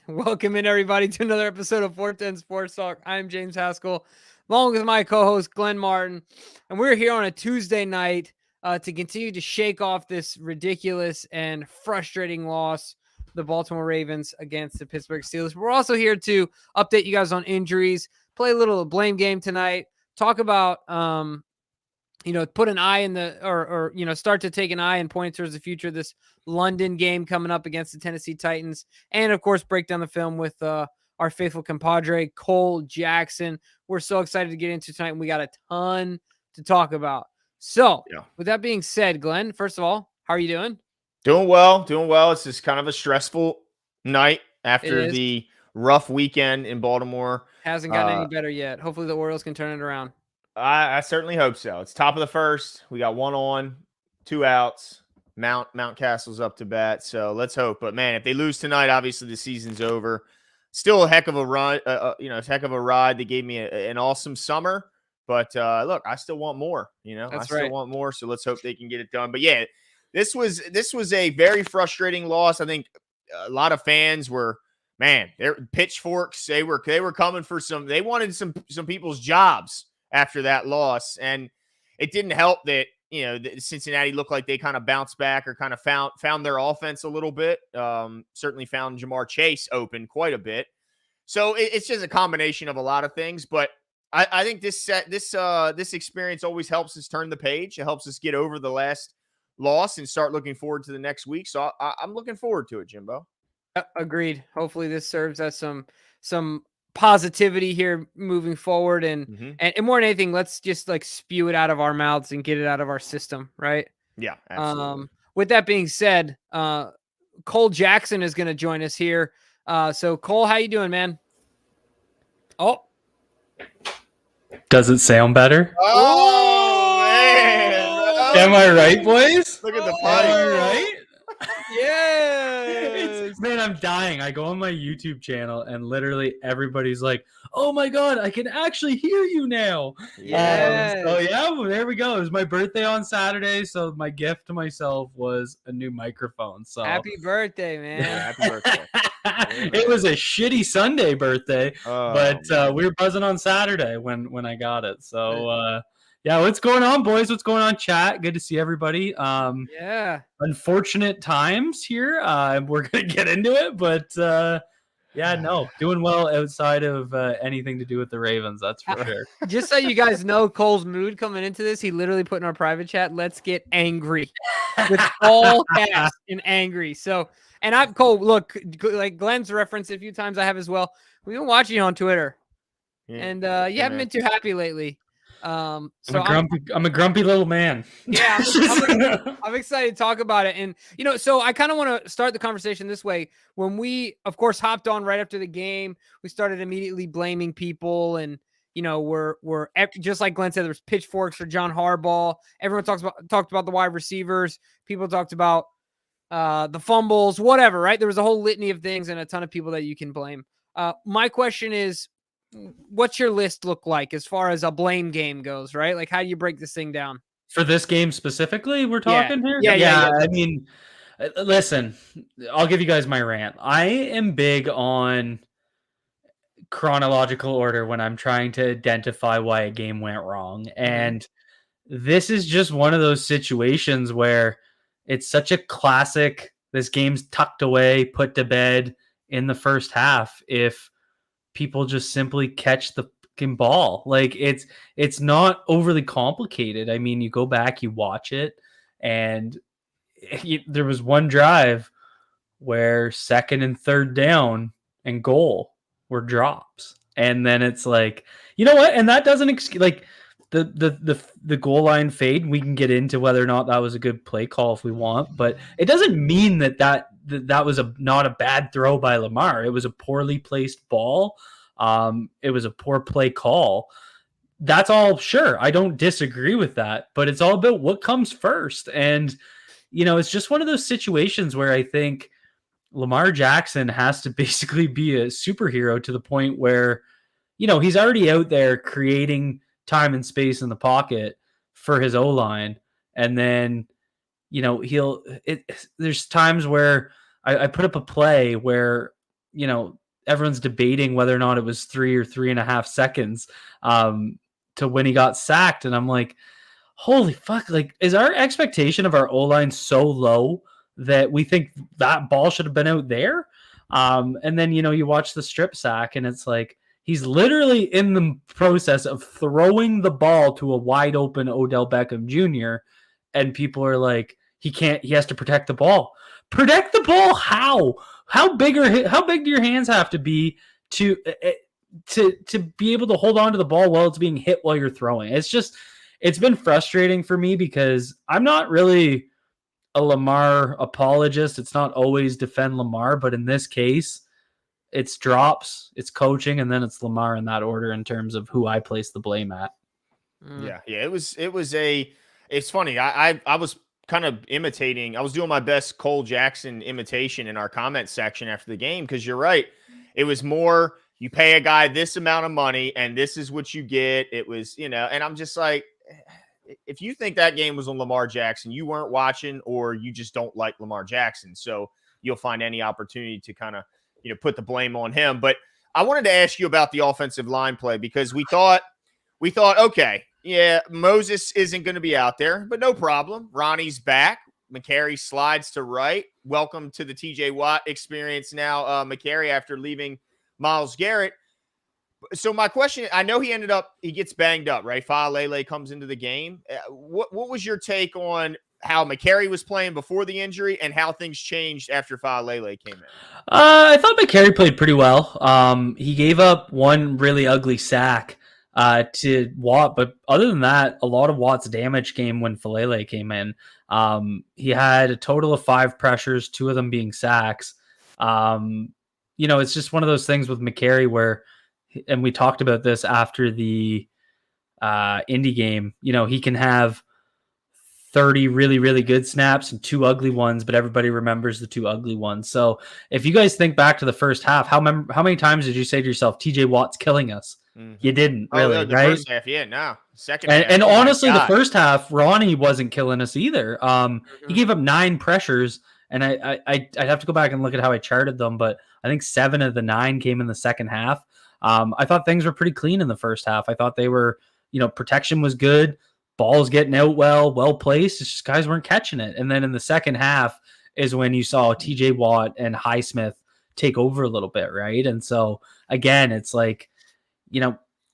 Welcome in, everybody, to another episode of 410 Sports Talk. I'm James Haskell, along with my co-host, Glenn Martin. And we're here on a Tuesday night to continue to shake off this ridiculous and frustrating loss, the Baltimore Ravens against the Pittsburgh Steelers. We're also here to update you guys on injuries, play a little blame game tonight, talk about put an eye in the or start to take an eye and point towards the future of this London game coming up against the Tennessee Titans, and of course break down the film with our faithful compadre Cole Jackson. We're so excited to get into tonight, and we got a ton to talk about. So with that being said, Glenn, first of all, how are you doing? Doing well. It's just kind of a stressful night after the rough weekend in Baltimore. Hasn't gotten any better yet. Hopefully the Orioles can turn it around. I certainly hope so. It's top of the first. We got 1 on, 2 outs. Mountcastle's up to bat, so let's hope. But man, if they lose tonight, obviously the season's over. Still a heck of a run, a heck of a ride. They gave me an awesome summer, but look, I still want more. Still want more. So let's hope they can get it done. But yeah, this was a very frustrating loss. I think a lot of fans were, they're pitchforks. They were coming for some. They wanted some people's jobs after that loss, and it didn't help that Cincinnati looked like they kind of bounced back or kind of found their offense a little bit. Certainly found Jamar Chase open quite a bit. So it's just a combination of a lot of things. But I think this experience always helps us turn the page. It helps us get over the last loss and start looking forward to the next week. So I'm looking forward to it, Jimbo. Agreed. Hopefully this serves as some positivity here moving forward, and more than anything, let's just spew it out of our mouths and get it out of our system, right? Yeah, absolutely. With that being said, Cole Jackson is going to join us here. So Cole, how you doing, man? Oh, does it sound better? Oh man! Am I right, boys? Look at the party, right? Yeah, man, I'm dying. I go on my YouTube channel and literally everybody's like, "Oh my god, I can actually hear you now!" Yeah. Well, there we go. It was my birthday on Saturday, so my gift to myself was a new microphone. So happy birthday, man! Happy birthday! It was a shitty Sunday birthday, but we were buzzing on Saturday when I got it. So. Yeah, what's going on, boys? What's going on, chat? Good to see everybody. Unfortunate times here. We're going to get into it, but doing well outside of anything to do with the Ravens, that's for sure. Just so you guys know Cole's mood coming into this, he literally put in our private chat, "Let's get angry," with all caps and angry. So, and Cole, look, like Glenn's referenced a few times, I have as well. We've been watching you on Twitter, and you haven't been too happy lately. I'm a grumpy little man. Yeah, I'm excited to talk about it. And, so I kind of want to start the conversation this way. When we, of course, hopped on right after the game, we started immediately blaming people. And, we're just like Glenn said, there was pitchforks for John Harbaugh. Everyone talked about the wide receivers. People talked about the fumbles, whatever, right? There was a whole litany of things and a ton of people that you can blame. My question is, what's your list look like as far as a blame game goes, right? Like, how do you break this thing down? For this game specifically, we're talking here? Yeah. I mean, listen, I'll give you guys my rant. I am big on chronological order when I'm trying to identify why a game went wrong. And this is just one of those situations where it's such a classic, this game's tucked away, put to bed in the first half. If people just simply catch the fucking ball. Like it's not overly complicated. I mean, you go back, you watch it, and there was one drive where 2nd and 3rd down and goal were drops. And then it's like, you know what? And that doesn't the goal line fade. We can get into whether or not that was a good play call if we want, but it doesn't mean that was not a bad throw by Lamar. It was a poorly placed ball. It was a poor play call. That's all. Sure, I don't disagree with that, but it's all about what comes first. And, it's just one of those situations where I think Lamar Jackson has to basically be a superhero to the point where, he's already out there creating time and space in the pocket for his O-line. And then, there's times where I put up a play where, everyone's debating whether or not it was 3 or 3.5 seconds to when he got sacked. And I'm like, holy fuck, like, is our expectation of our O-line so low that we think that ball should have been out there? And then, you watch the strip sack and it's like, he's literally in the process of throwing the ball to a wide open Odell Beckham Jr. And people are like, he has to protect the ball. Protect the ball how? How big do your hands have to be to be able to hold on to the ball while it's being hit while you're throwing? It's been frustrating for me because I'm not really a Lamar apologist. It's not always defend Lamar, but in this case, it's drops, it's coaching, and then it's Lamar in that order in terms of who I place the blame at. Yeah. It's funny. I was kind of imitating. I was doing my best Cole Jackson imitation in our comment section after the game because you're right. It was more, you pay a guy this amount of money and this is what you get. It was, and I'm just like, if you think that game was on Lamar Jackson, you weren't watching or you just don't like Lamar Jackson. So you'll find any opportunity to kind of, put the blame on him. But I wanted to ask you about the offensive line play because we thought, okay, yeah, Moses isn't going to be out there, but no problem. Ronnie's back. McCary slides to right. Welcome to the TJ Watt experience now, McCary, after leaving Myles Garrett. So my question, I know he gets banged up, right? Faalele comes into the game. What was your take on how McCary was playing before the injury and how things changed after Faalele came in? I thought McCary played pretty well. He gave up one really ugly sack to Watt, but other than that, a lot of Watt's damage came when Faalele came in. He had a total of 5 pressures, 2 of them being sacks. It's just one of those things with McCary where, and we talked about this after the Indy game, he can have 30 really, really good snaps and 2 ugly ones, but everybody remembers the 2 ugly ones. So if you guys think back to the first half, how many times did you say to yourself, TJ Watt's killing us? Mm-hmm. You didn't really, the right? First half, yeah, no. Second half. And honestly, the first half, Ronnie wasn't killing us either. He gave up 9 pressures, and I'd have to go back and look at how I charted them, but I think 7 of the 9 came in the second half. I thought things were pretty clean in the first half. I thought they were, protection was good. Balls getting out well placed. It's just guys weren't catching it. And then in the second half is when you saw TJ Watt and Highsmith take over a little bit, right? And so, again, it's like,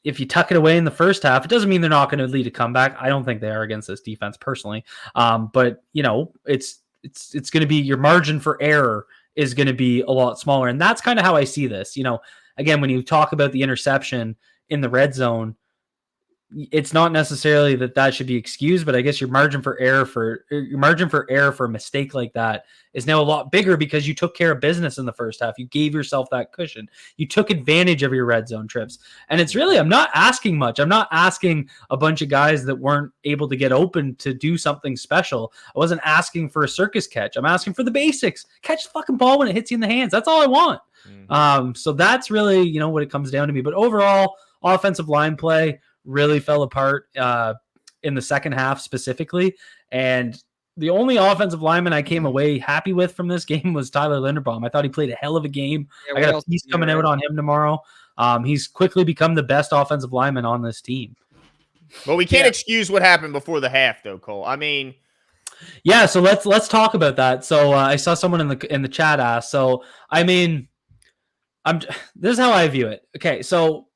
if you tuck it away in the first half, it doesn't mean they're not going to lead a comeback. I don't think they are against this defense personally. But, it's going to be your margin for error is going to be a lot smaller. And that's kind of how I see this. Again, when you talk about the interception in the red zone, it's not necessarily that should be excused, but I guess your margin for error for a mistake like that is now a lot bigger because you took care of business in the first half. You gave yourself that cushion. You took advantage of your red zone trips. And it's really, I'm not asking much. I'm not asking a bunch of guys that weren't able to get open to do something special. I wasn't asking for a circus catch. I'm asking for the basics. Catch the fucking ball when it hits you in the hands. That's all I want. Mm-hmm. So that's really, what it comes down to me. But overall, offensive line play really fell apart in the second half specifically. And the only offensive lineman I came away happy with from this game was Tyler Linderbaum. I thought he played a hell of a game. I got a piece coming out on him tomorrow. He's quickly become the best offensive lineman on this team. But we can't excuse what happened before the half, though, Cole. I mean, yeah. So let's talk about that. So I saw someone in the chat ask. So I mean, this is how I view it. Okay, so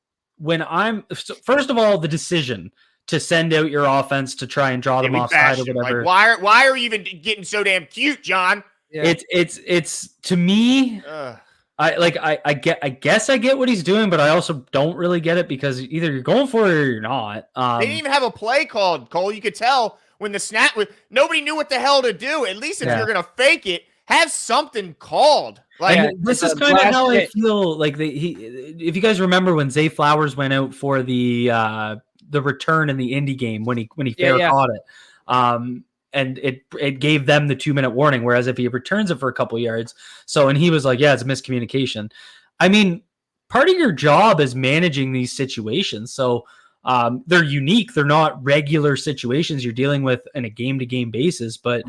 first of all, the decision to send out your offense to try and draw them offside or whatever. Like, why are you even getting so damn cute, John? Yeah. It's to me. I guess I get what he's doing, but I also don't really get it because either you're going for it or you're not. They didn't even have a play called, Cole. You could tell when the snap was, nobody knew what the hell to do. At least if you're gonna fake it, have something called. Like this is kind of how I feel. Like if you guys remember when Zay Flowers went out for the return in the Indy game when he caught it, and it gave them the 2-minute warning. Whereas if he returns it for a couple yards, and he was like, yeah, it's a miscommunication. I mean, part of your job is managing these situations. So they're unique. They're not regular situations you're dealing with on a game-to-game basis, but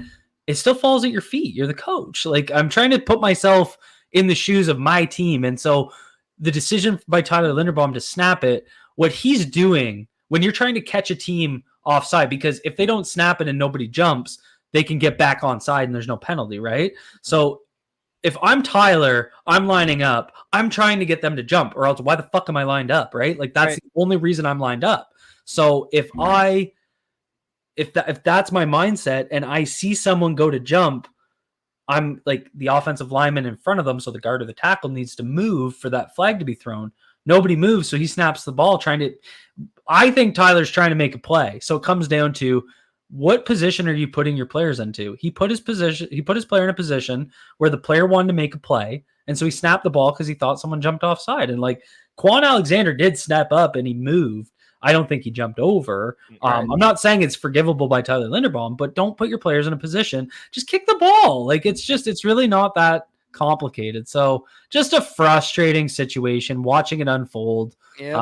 it still falls at your feet. You're the coach. Like, I'm trying to put myself in the shoes of my team. And so the decision by Tyler Linderbaum to snap it, what he's doing when you're trying to catch a team offside, because if they don't snap it and nobody jumps, they can get back onside and there's no penalty, right? So if I'm Tyler, I'm lining up, I'm trying to get them to jump, or else why the fuck am I lined up, right? Like, that's the only reason I'm lined up. So if that's my mindset and I see someone go to jump, I'm like the offensive lineman in front of them, so the guard or the tackle needs to move for that flag to be thrown. Nobody moves, so he snaps the ball I think Tyler's trying to make a play. So it comes down to, what position are you putting your players into? He put his player in a position where the player wanted to make a play, and so he snapped the ball because he thought someone jumped offside. And like, Quan Alexander did step up and he moved. I don't think he jumped over. Right. I'm not saying it's forgivable by Tyler Linderbaum, but don't put your players in a position. Just kick the ball. Like, it's really not that complicated. So just a frustrating situation watching it unfold. Yep.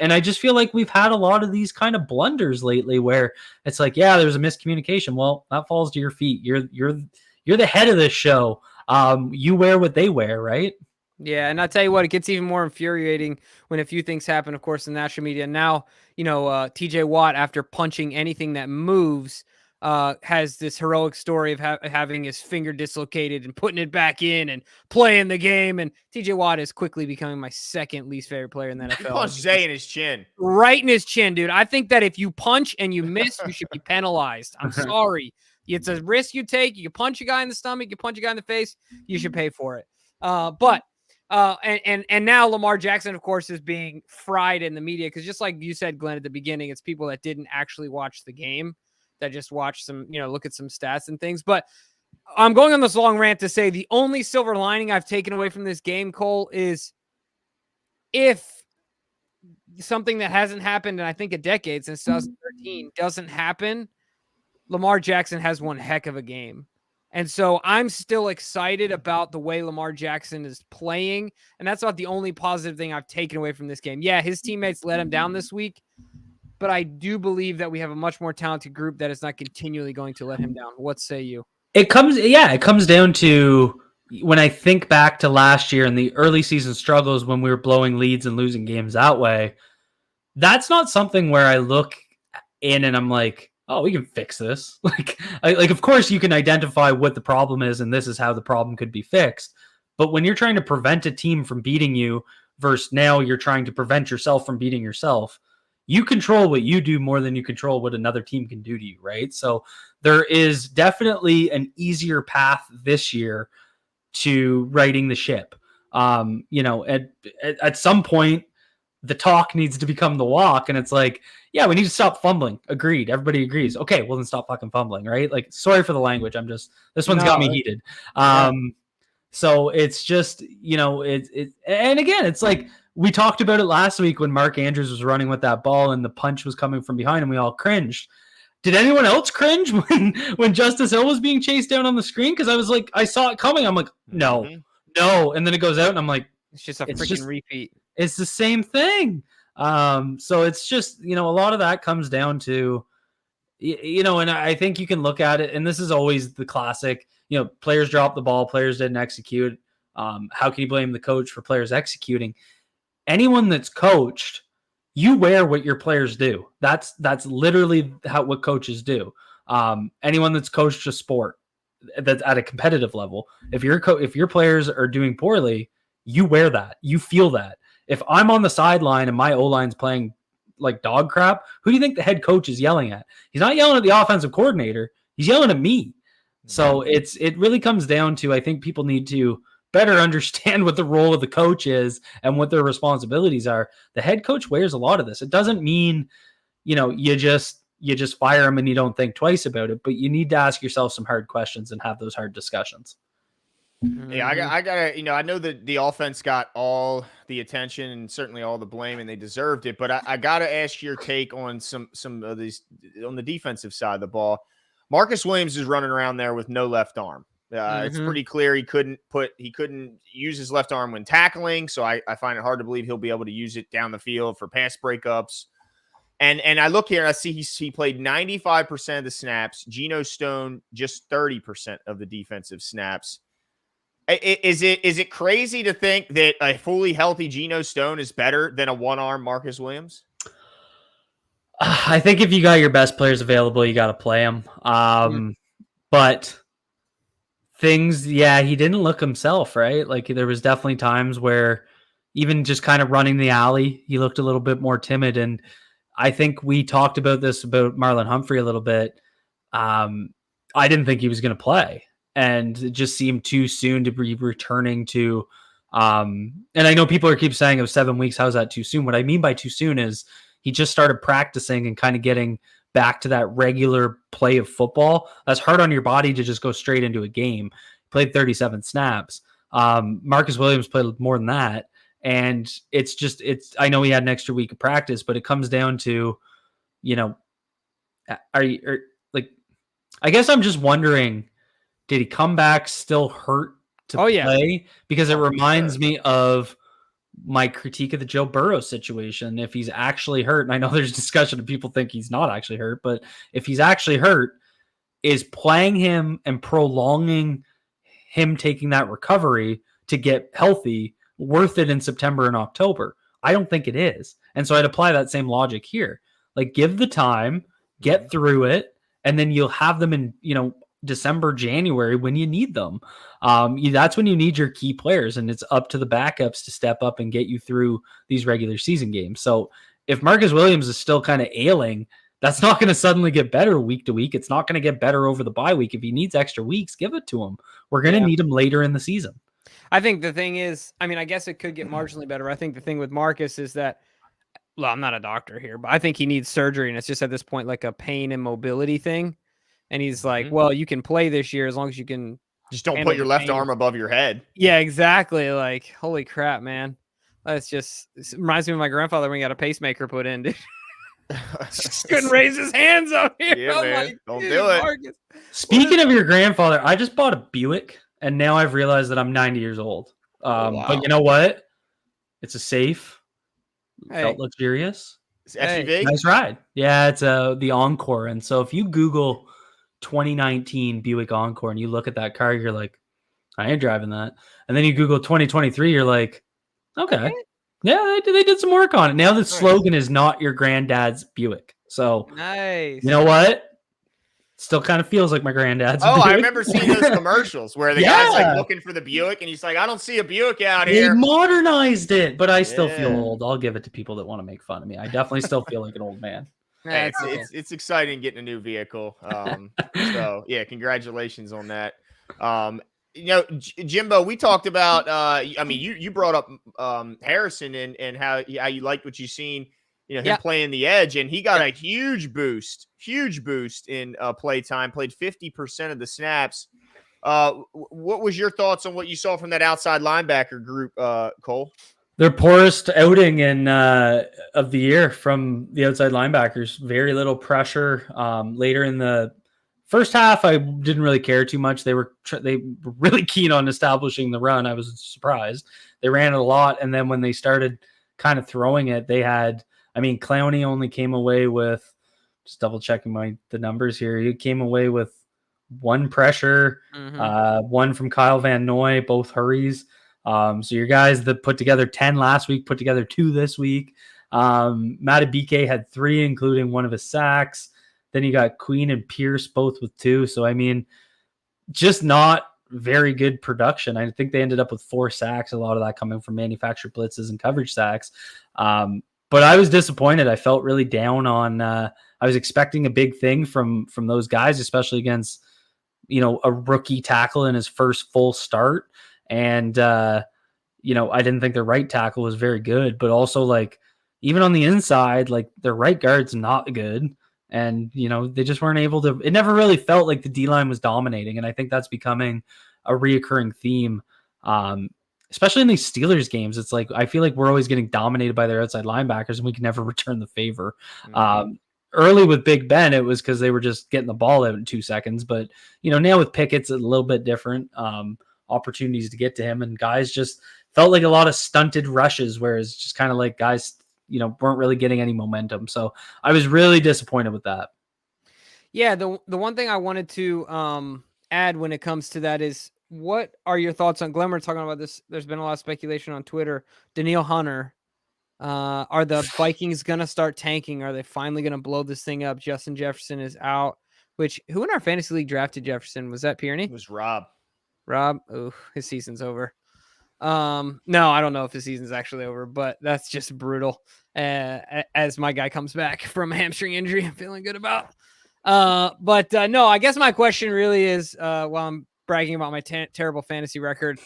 And I just feel like we've had a lot of these kind of blunders lately where it's like, yeah, there's a miscommunication. Well, that falls to your feet. You're the head of this show. You wear what they wear, right? Yeah, and I'll tell you what, it gets even more infuriating when a few things happen, of course, in the national media. Now, TJ Watt, after punching anything that moves, has this heroic story of having his finger dislocated and putting it back in and playing the game. And TJ Watt is quickly becoming my second least favorite player in the NFL. He punched Zay in his chin. Right in his chin, dude. I think that if you punch and you miss, you should be penalized. I'm sorry. It's a risk you take. You punch a guy in the stomach, you punch a guy in the face, you should pay for it. And now Lamar Jackson, of course, is being fried in the media because, just like you said, Glenn, at the beginning, it's people that didn't actually watch the game, that just watched some, look at some stats and things. But I'm going on this long rant to say the only silver lining I've taken away from this game, Cole, is if something that hasn't happened in, I think, a decade, since 2013, doesn't happen, Lamar Jackson has one heck of a game. And so I'm still excited about the way Lamar Jackson is playing. And that's not the only positive thing I've taken away from this game. Yeah, his teammates let him down this week, but I do believe that we have a much more talented group that is not continually going to let him down. What say you? It comes down to, when I think back to last year and the early season struggles when we were blowing leads and losing games that way, that's not something where I look in and I'm like, oh, we can fix this. Like, of course you can identify what the problem is and this is how the problem could be fixed. But when you're trying to prevent a team from beating you versus now you're trying to prevent yourself from beating yourself, you control what you do more than you control what another team can do to you, right? So there is definitely an easier path this year to righting the ship. At some point, the talk needs to become the walk, and it's like, yeah, we need to stop fumbling. Agreed. Everybody agrees. Okay, well then stop fucking fumbling, right? Like, sorry for the language. This one's got me heated. So it's just, and again, it's like, we talked about it last week when Mark Andrews was running with that ball and the punch was coming from behind and we all cringed. Did anyone else cringe when Justice Hill was being chased down on the screen? Because I was like, I saw it coming. I'm like, no. And then it goes out and I'm like, it's just a freaking repeat. It's the same thing. So it's just, a lot of that comes down to, and I think you can look at it, and this is always the classic, players dropped the ball, players didn't execute. How can you blame the coach for players executing? Anyone that's coached, you wear what your players do. That's literally what coaches do. Anyone that's coached a sport that's at a competitive level, if your players are doing poorly, you wear that. You feel that. If I'm on the sideline and my O-line's playing like dog crap, who do you think the head coach is yelling at? He's not yelling at the offensive coordinator. He's yelling at me. So it really comes down to, I think people need to better understand what the role of the coach is and what their responsibilities are. The head coach wears a lot of this. It doesn't mean, you just fire him and you don't think twice about it, but you need to ask yourself some hard questions and have those hard discussions. Yeah, I gotta, I know that the offense got all the attention and certainly all the blame, and they deserved it. But I gotta ask your take on some of these on the defensive side of the ball. Marcus Williams is running around there with no left arm. It's pretty clear he couldn't use his left arm when tackling. So I find it hard to believe he'll be able to use it down the field for pass breakups. And I look here and I see he played 95% of the snaps. Geno Stone just 30% of the defensive snaps. Is it crazy to think that a fully healthy Geno Stone is better than a one-arm Marcus Williams? I think if you got your best players available, you got to play them. But he didn't look himself, right? Like there was definitely times where even just kind of running the alley, he looked a little bit more timid. And I think we talked about Marlon Humphrey a little bit. I didn't think he was going to play, and it just seemed too soon to be returning to. And I know people keep saying it was 7 weeks. How's that too soon? What I mean by too soon is he just started practicing and kind of getting back to that regular play of football. That's hard on your body to just go straight into a game. Played 37 snaps. Marcus Williams played more than that. And I know he had an extra week of practice, but it comes down to, I guess I'm just wondering, did he come back still hurt to play? Yeah. Because it reminds me of my critique of the Joe Burrow situation. If he's actually hurt, and I know there's discussion of people think he's not actually hurt, but if he's actually hurt, is playing him and prolonging him taking that recovery to get healthy worth it in September and October? I don't think it is. And so I'd apply that same logic here. Like, give the time, get through it, and then you'll have them in, December, January when you need them. That's when you need your key players, and it's up to the backups to step up and get you through these regular season games. So if Marcus Williams is still kind of ailing, that's not going to suddenly get better week to week. It's not going to get better over the bye week. If he needs extra weeks, give it to him. We're going to need him later in the season. I think the thing is, I guess it could get marginally better. I think the thing with Marcus is that, well, I'm not a doctor here, but I think he needs surgery, and it's just at this point like a pain and mobility thing. And he's like, well, you can play this year as long as you can. Just don't put your left arm above your head. Yeah, exactly. Like, holy crap, man. It reminds me of my grandfather when he got a pacemaker put in, dude. Just couldn't raise his hands up here. Yeah, man. Don't do it. Marcus. Speaking of your grandfather, I just bought a Buick, and now I've realized that I'm 90 years old. Wow. But you know what? It's a safe, felt luxurious. It's SUV? Nice ride. Yeah, it's the Encore. And so if you Google 2019 Buick Encore and you look at that car, you're like, I ain't driving that. And then you Google 2023, you're like, okay. Yeah, they did some work on it. Now the slogan is not your granddad's Buick. So nice. You know what? Still kind of feels like my granddad's Buick. I remember seeing those commercials where the guy's like looking for the Buick and he's like, I don't see a Buick out here. They modernized it, but I still feel old. I'll give it to people that want to make fun of me. I definitely still feel like an old man. Hey, it's exciting getting a new vehicle. So yeah, congratulations on that. Jimbo, we talked about. You brought up Harrison and how you liked what you seen. Him playing the edge, and he got a huge boost in play time. Played 50% of the snaps. What was your thoughts on what you saw from that outside linebacker group, Cole? Their poorest outing of the year from the outside linebackers. Very little pressure. Later in the first half, I didn't really care too much. They were really keen on establishing the run. I was surprised. They ran it a lot, and then when they started kind of throwing it, they had. Clowney only came away with, just double checking the numbers here. He came away with one pressure, one from Kyle Van Noy, both hurries. So your guys that put together 10 last week, put together 2 this week. Matabike had 3, including one of his sacks. Then you got Queen and Pierce both with 2. So, just not very good production. I think they ended up with 4 sacks, a lot of that coming from manufactured blitzes and coverage sacks. But I was disappointed. I felt really down on I was expecting a big thing from those guys, especially against, a rookie tackle in his first full start. And, I didn't think their right tackle was very good, but also even on the inside, their right guard's not good. And, they just weren't able to, it never really felt like the D-line was dominating. And I think that's becoming a reoccurring theme. Especially in these Steelers games, it's like I feel like we're always getting dominated by their outside linebackers, and we can never return the favor. Early with Big Ben, it was because they were just getting the ball out in 2 seconds. But now with Pickett, it's a little bit different. Opportunities to get to him, and guys just felt like a lot of stunted rushes, whereas just kind of like guys weren't really getting any momentum. So I was really disappointed with that. Yeah, the one thing I wanted to add when it comes to that is, what are your thoughts on Glenn? We're talking about this. There's been a lot of speculation on Twitter. Danielle Hunter. Are the Vikings gonna start tanking? Are they finally gonna blow this thing up? Justin Jefferson is out. Who in our fantasy league drafted Jefferson? Was that Pierney? It was Rob. Rob? Oh, his season's over. No, I don't know if his season's actually over, but that's just brutal. As my guy comes back from a hamstring injury, I'm feeling good about. But no, I guess my question really is, while I'm bragging about my terrible fantasy record,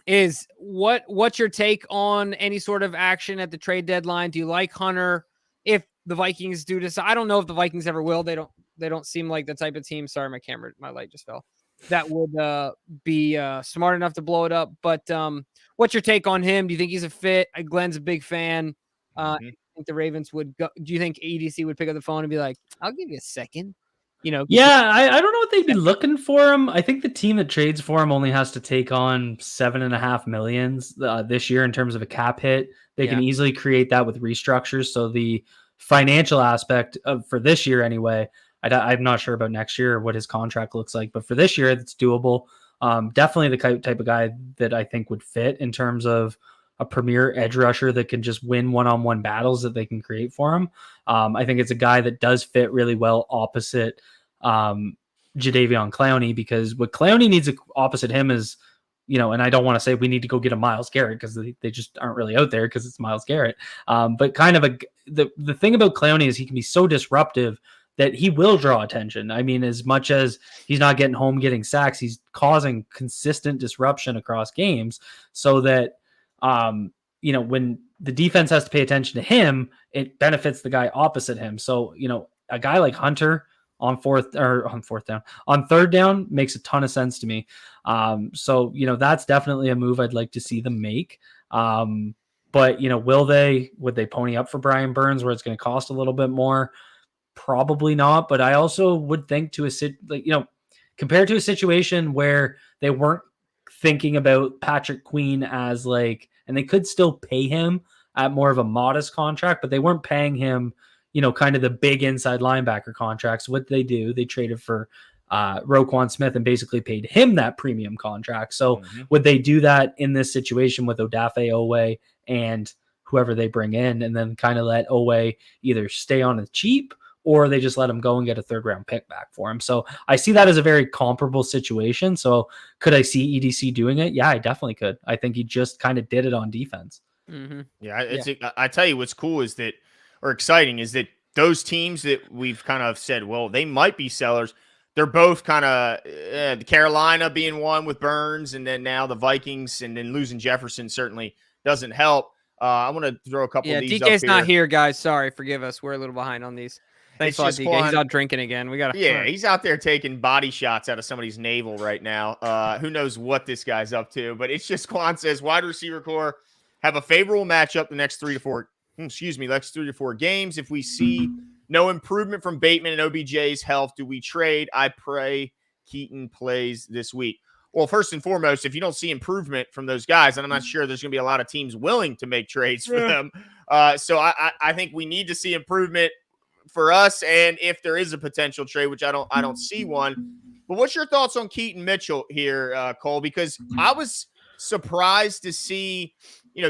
is what's your take on any sort of action at the trade deadline? Do you like Hunter? If the Vikings do decide, I don't know if the Vikings ever will. They don't seem like the type of team. Sorry, my light just fell. That would be smart enough to blow it up. But what's your take on him? Do you think he's a fit? Glenn's a big fan. I think the Ravens would go. Do you think EDC would pick up the phone and be like, "I'll give you a second"? Yeah, I don't know what they'd be looking for him. I think the team that trades for him only has to take on $7.5 million this year in terms of a cap hit. They can easily create that with restructures. So the financial aspect for this year anyway, I'm not sure about next year or what his contract looks like, but for this year, it's doable. Definitely the type of guy that I think would fit in terms of a premier edge rusher that can just win one-on-one battles that they can create for him. I think it's a guy that does fit really well opposite Jadeveon Clowney, because what Clowney needs opposite him is, and I don't want to say we need to go get a Myles Garrett because they just aren't really out there because it's Myles Garrett. But kind of the thing about Clowney is he can be so disruptive that he will draw attention. I mean, as much as he's not getting home, getting sacks, he's causing consistent disruption across games so that, when the defense has to pay attention to him, it benefits the guy opposite him. So, a guy like Hunter on third down makes a ton of sense to me. So, that's definitely a move I'd like to see them make. But, would they pony up for Brian Burns where it's going to cost a little bit more? Probably not. But I also would think compared to a situation where they weren't thinking about Patrick Queen as and they could still pay him at more of a modest contract, but they weren't paying him, kind of the big inside linebacker contracts. What they do, they traded for Roquan Smith and basically paid him that premium contract. So would they do that in this situation with Odafe Owe and whoever they bring in, and then kind of let Owe either stay on the cheap, or they just let him go and get a third-round pick back for him? So I see that as a very comparable situation. So could I see EDC doing it? Yeah, I definitely could. I think he just kind of did it on defense. Yeah, I tell you what's cool is that, or exciting, is that those teams that we've kind of said, well, they might be sellers, they're both kind of the Carolina being one with Burns, and then now the Vikings, and then losing Jefferson certainly doesn't help. I want to throw a couple of these DK's up not here, guys. Sorry, forgive us. We're a little behind on these. Thanks a lot, DK. He's out drinking again. He's out there taking body shots out of somebody's navel right now. Who knows what this guy's up to? But it's just Quan says wide receiver core have a favorable matchup the next 3 to 4 games. If we see no improvement from Bateman and OBJ's health, do we trade? I pray Keaton plays this week. Well, first and foremost, if you don't see improvement from those guys, and I'm not sure there's going to be a lot of teams willing to make trades for them. So I think we need to see improvement for us, and if there is a potential trade, which I don't see one. But what's your thoughts on Keaton Mitchell here, Cole? Because I was surprised to see,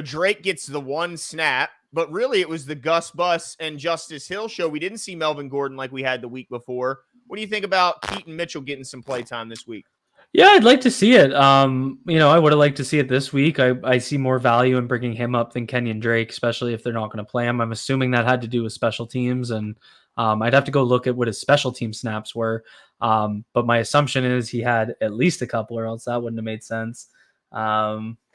Drake gets the one snap, but really it was the Gus Bus and Justice Hill show. We didn't see Melvin Gordon like we had the week before. What do you think about Keaton Mitchell getting some play time this week? Yeah, I'd like to see it. I would have liked to see it this week. I see more value in bringing him up than Kenyon Drake, especially if they're not going to play him. I'm assuming that had to do with special teams, and I'd have to go look at what his special team snaps were. But my assumption is he had at least a couple, or else that wouldn't have made sense.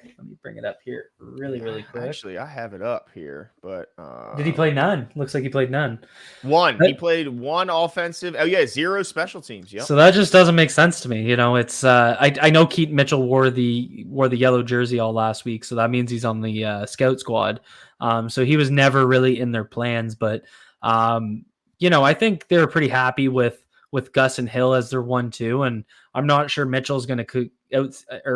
Let me bring it up here really quick. Actually, I have it up here, but did he play none? Looks like he played none. He played one offensive. Oh yeah, 0 special teams. Yep. So that just doesn't make sense to me. It's I know Keaton Mitchell wore the yellow jersey all last week, so that means he's on the scout squad. So he was never really in their plans, but I think they're pretty happy with Gus and Hill as their 1-2, and I'm not sure Mitchell's going to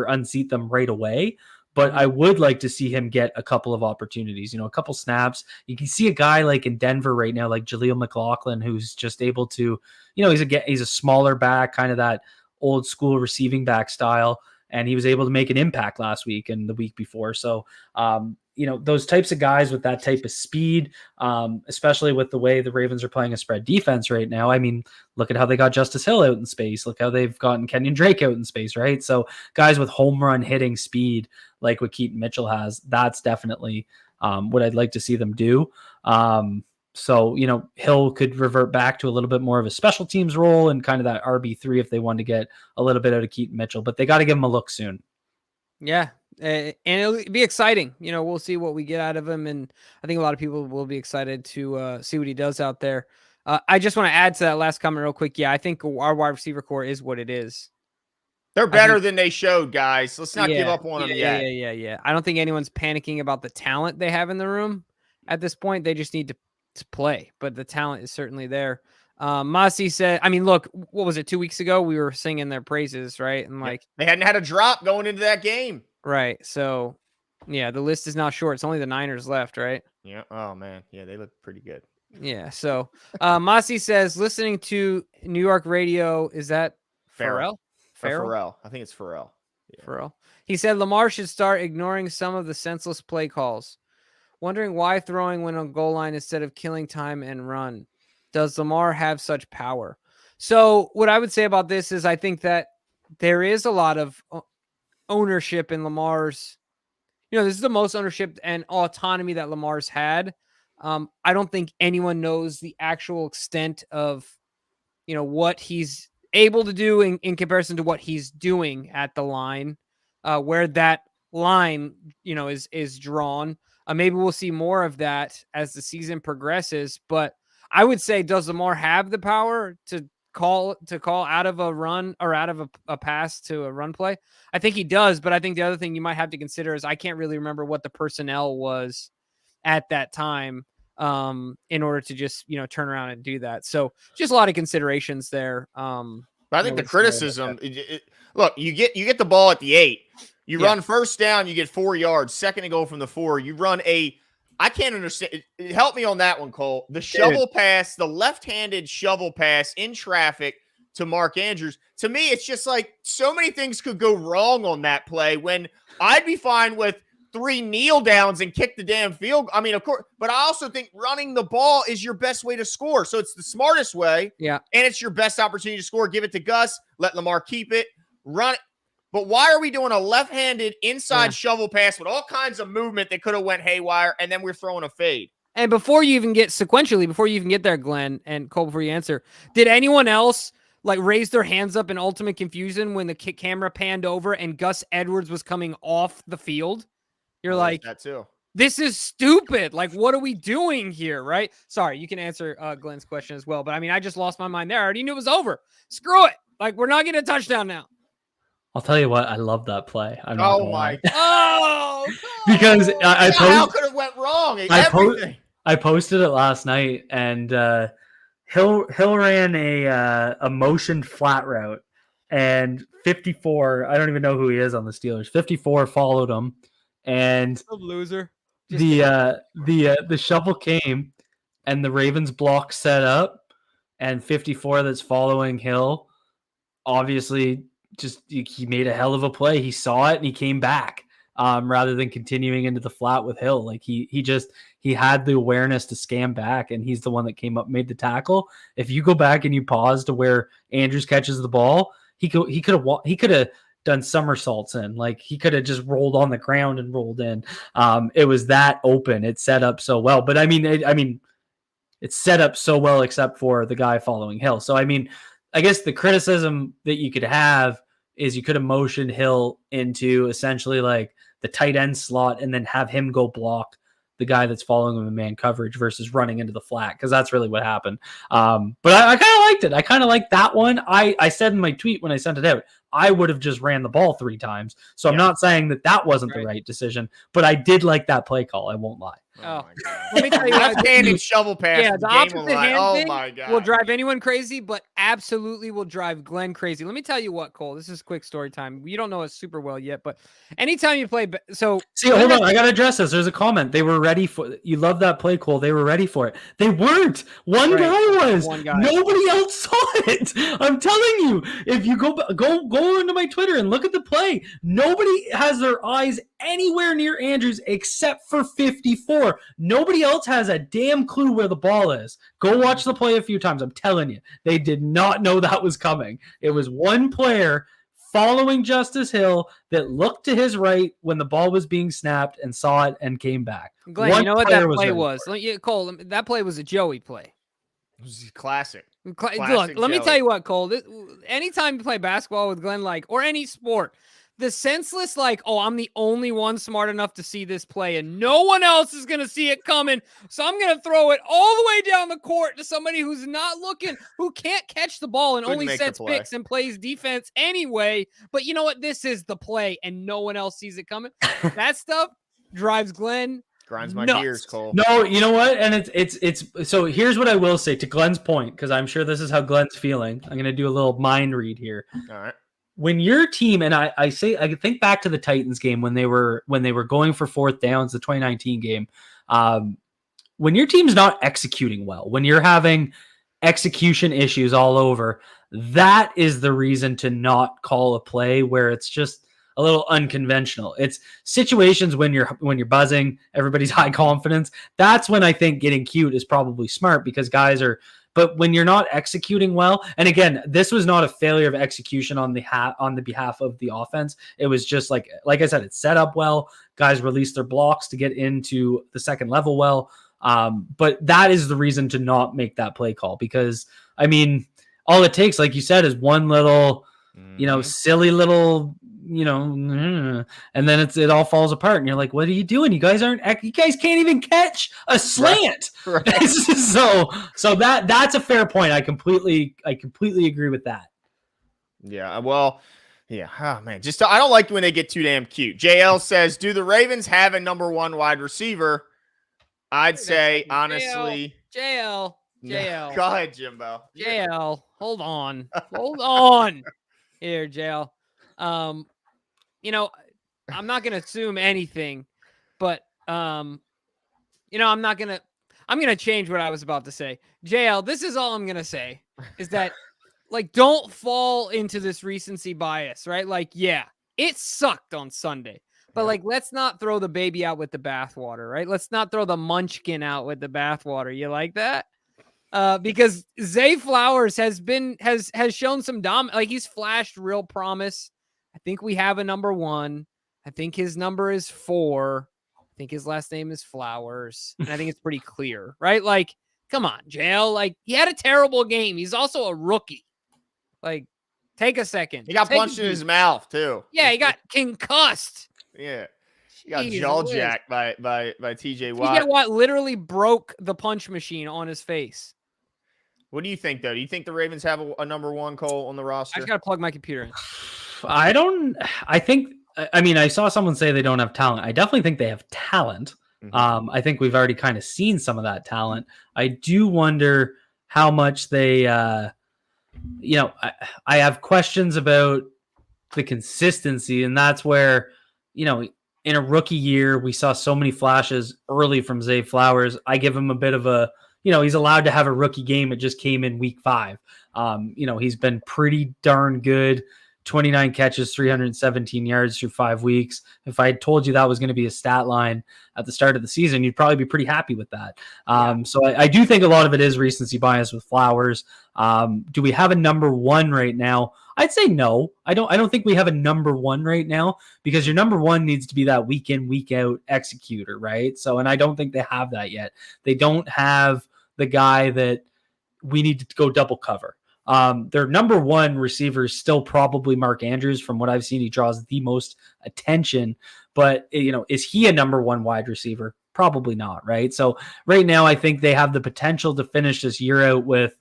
unseat them right away. but I would like to see him get a couple of opportunities, a couple snaps. You can see a guy like in Denver right now, like Jaleel McLaughlin, who's just able to, he's a smaller back, kind of that old school receiving back style. And he was able to make an impact last week and the week before. So, those types of guys with that type of speed, especially with the way the Ravens are playing a spread defense right now. I mean, look at how they got Justice Hill out in space. Look how they've gotten Kenyon Drake out in space, right? So guys with home run hitting speed, like what Keaton Mitchell has, that's definitely what I'd like to see them do. So, Hill could revert back to a little bit more of a special teams role and kind of that RB3 if they want to get a little bit out of Keaton Mitchell, but they got to give him a look soon. Yeah. And it'll be exciting. We'll see what we get out of him. And I think a lot of people will be excited to see what he does out there. I just want to add to that last comment real quick. Yeah, I think our wide receiver core is what it is. They're better than they showed, guys. Let's not give up on them yet. Yeah. I don't think anyone's panicking about the talent they have in the room at this point. They just need to play, but the talent is certainly there. Masi said, I mean, look, what was it? 2 weeks ago, we were singing their praises, right? And they hadn't had a drop going into that game. Right. So yeah, the list is now short. It's only the Niners left, right? Yeah. Oh man. Yeah. They look pretty good. Yeah. So, Masi says, listening to New York radio, is that Farrell? Farrell. I think it's Farrell. Yeah. Farrell. He said Lamar should start ignoring some of the senseless play calls. Wondering why throwing when on goal line instead of killing time and run. Does Lamar have such power? So what I would say about this is I think that there is a lot of ownership in Lamar's, this is the most ownership and autonomy that Lamar's had. I don't think anyone knows the actual extent of, what he's able to do in comparison to what he's doing at the line, where that line, is drawn. Maybe we'll see more of that as the season progresses, but I would say, does Lamar have the power to call out of a run or out of a pass to a run play? I think he does, but I think the other thing you might have to consider is I can't really remember what the personnel was at that time in order to just, turn around and do that. So just a lot of considerations there. But I think the criticism, look, you get the ball at the 8. You run first down, you get 4 yards. Second and goal from the 4. You run I can't understand. Help me on that one, Cole. The shovel pass, the left-handed shovel pass in traffic to Mark Andrews. To me, it's just like so many things could go wrong on that play when I'd be fine with 3 kneel downs and kick the damn field. I mean, of course, but I also think running the ball is your best way to score. So it's the smartest way. Yeah. And it's your best opportunity to score. Give it to Gus. Let Lamar keep it. Run it. But why are we doing a left-handed inside shovel pass with all kinds of movement that could have went haywire, and then we're throwing a fade? And before you even get there, Glenn and Cole, before you answer, did anyone else raise their hands up in ultimate confusion when the camera panned over and Gus Edwards was coming off the field? You're like, that too. This is stupid. What are we doing here? Right? Sorry, you can answer Glenn's question as well. But I mean, I just lost my mind there. I already knew it was over. Screw it. We're not getting a touchdown now. I'll tell you what, I love that play. Oh my! Because how could it went wrong? I posted it last night, and Hill ran a motion flat route, and 54. I don't even know who he is on the Steelers. 54 followed him, and loser. The shovel came, and the Ravens block set up, and 54 that's following Hill, obviously. He made a hell of a play. He saw it and he came back rather than continuing into the flat with Hill. He had the awareness to scam back, and he's the one that came up, made the tackle. If you go back and you pause to where Andrews catches the ball, he could have done somersaults in. He could have just rolled on the ground and rolled in. It was that open. It set up so well. But it's set up so well except for the guy following Hill. So I guess the criticism that you could have is you could have motioned Hill into essentially the tight end slot and then have him go block the guy that's following him in man coverage versus running into the flat, because that's really what happened. But I kind of liked it. I kind of liked that one. I said in my tweet when I sent it out, I would have just ran the ball 3 times. So I'm not saying that wasn't the right decision, but I did like that play call. I won't lie. Oh my God. Let me tell you, left-handed shovel pass. Yeah, the opposite hand oh thing my God. will drive anyone crazy, but absolutely will drive Glenn crazy. Let me tell you what, Cole. This is quick story time. You don't know us super well yet, but anytime you play, see, hold on, I gotta address this. There's a comment. They were ready for. You love that play, Cole. They were ready for it. They weren't. One guy was. One guy. Nobody else saw it. I'm telling you. If you go into my Twitter and look at the play, nobody has their eyes anywhere near Andrews except for 54. Nobody else has a damn clue where the ball is. Go watch the play a few times. I'm telling you, they did not know that was coming. It was one player following Justice Hill that looked to his right when the ball was being snapped and saw it and came back. Glenn, you know what that play was? Cole, that play was a Joey play. It was classic. Look, let me tell you what, Cole. Anytime you play basketball with Glenn, or any sport, the senseless, I'm the only one smart enough to see this play and no one else is going to see it coming. So I'm going to throw it all the way down the court to somebody who's not looking, who can't catch the ball and only sets picks and plays defense anyway. But you know what? This is the play and no one else sees it coming. That stuff drives Glenn grinds my nuts. gears, Cole. No, you know what? And it's so here's what I will say to Glenn's point, because I'm sure this is how Glenn's feeling. I'm going to do a little mind read here. All right. When your team, and I think back to the Titans game when they were going for 4th downs, the 2019 game, when your team's not executing well, when you're having execution issues all over, that is the reason to not call a play where it's just a little unconventional. It's situations when you're buzzing, everybody's high confidence. That's when I think getting cute is probably smart, because guys are. But when you're not executing well, and again, this was not a failure of execution on the behalf of the offense. It was just like I said, it's set up well. Guys released their blocks to get into the second level well. But that is the reason to not make that play call, because I mean, all it takes, like you said, is one little, silly little, and then it all falls apart, and you're like, what are you doing? You guys can't even catch a slant. Right. so that's a fair point. I completely agree with that. Yeah. Well, yeah. Oh man, I don't like when they get too damn cute. JL says, do the Ravens have a number 1 wide receiver? I'd say honestly, JL. Go ahead, Jimbo. JL, hold on. Here, JL. I'm not going to assume anything, but, I'm going to change what I was about to say. JL, this is all I'm going to say is that, don't fall into this recency bias, right? It sucked on Sunday, but let's not throw the baby out with the bathwater, right? Let's not throw the munchkin out with the bathwater. You like that? Because Zay Flowers has shown some he's flashed real promise. I think we have a number 1. I think his number is 4. I think his last name is Flowers. And I think it's pretty clear, right? Come on, JL. He had a terrible game. He's also a rookie. Take a second. He got punched in his mouth, too. Yeah, he got concussed. Yeah. He got jaw jacked by TJ Watt. TJ Watt literally broke the punch machine on his face. What do you think, though? Do you think the Ravens have a number 1 Cole on the roster? I just got to plug my computer in. I saw someone say they don't have talent. I definitely think they have talent. Mm-hmm. I think we've already kind of seen some of that talent. I do wonder how much they, I have questions about the consistency, and that's where, in a rookie year, we saw so many flashes early from Zay Flowers. I give him a bit of a, he's allowed to have a rookie game. It just came in week 5. He's been pretty darn good. 29 catches, 317 yards through 5 weeks. If I had told you that was going to be a stat line at the start of the season, you'd probably be pretty happy with that. So I do think a lot of it is recency bias with Flowers. Do we have a number 1 right now? I'd say no. I don't think we have a number 1 right now, because your number 1 needs to be that week in, week out executor, right? So, and I don't think they have that yet. They don't have the guy that we need to go double cover. Their number 1 receiver is still probably Mark Andrews. From what I've seen, he draws the most attention, but is he a number 1 wide receiver? Probably not. Right. So right now, I think they have the potential to finish this year out with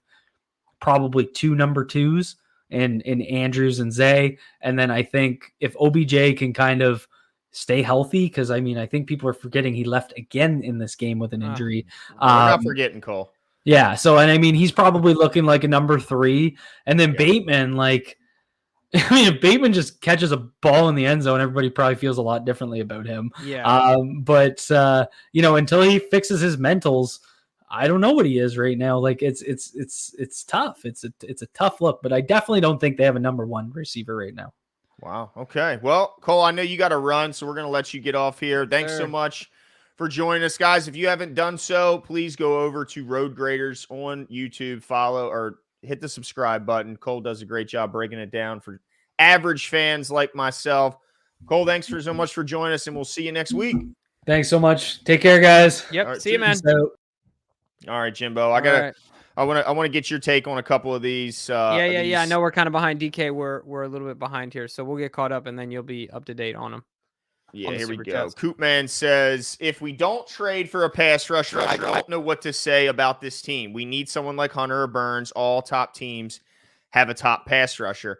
probably 2 number 2s. in Andrews and Zay. And then I think if OBJ can kind of stay healthy, because I mean, I think people are forgetting he left again in this game with an injury. We're not forgetting Cole. Yeah. So, and I mean, he's probably looking like a number 3. And then Bateman, like, I mean, if Bateman just catches a ball in the end zone, everybody probably feels a lot differently about him. Yeah. But until he fixes his mentals, I don't know what he is right now. Like it's tough. It's a tough look, but I definitely don't think they have a number 1 receiver right now. Wow. Okay. Well, Cole, I know you got to run, so we're going to let you get off here. Thanks so much for joining us, guys. If you haven't done so, please go over to Road Graders on YouTube, follow or hit the subscribe button. Cole does a great job breaking it down for average fans like myself. Cole, thanks so much for joining us, and we'll see you next week. Thanks so much. Take care, guys. Yep. Right, see you, man. All right, Jimbo. I want to get your take on a couple of these. Yeah. I know we're kind of behind DK. We're a little bit behind here, so we'll get caught up, and then you'll be up to date on them. Yeah, here we go. Koopman says, if we don't trade for a pass rusher, I don't know what to say about this team. We need someone like Hunter or Burns. All top teams have a top pass rusher.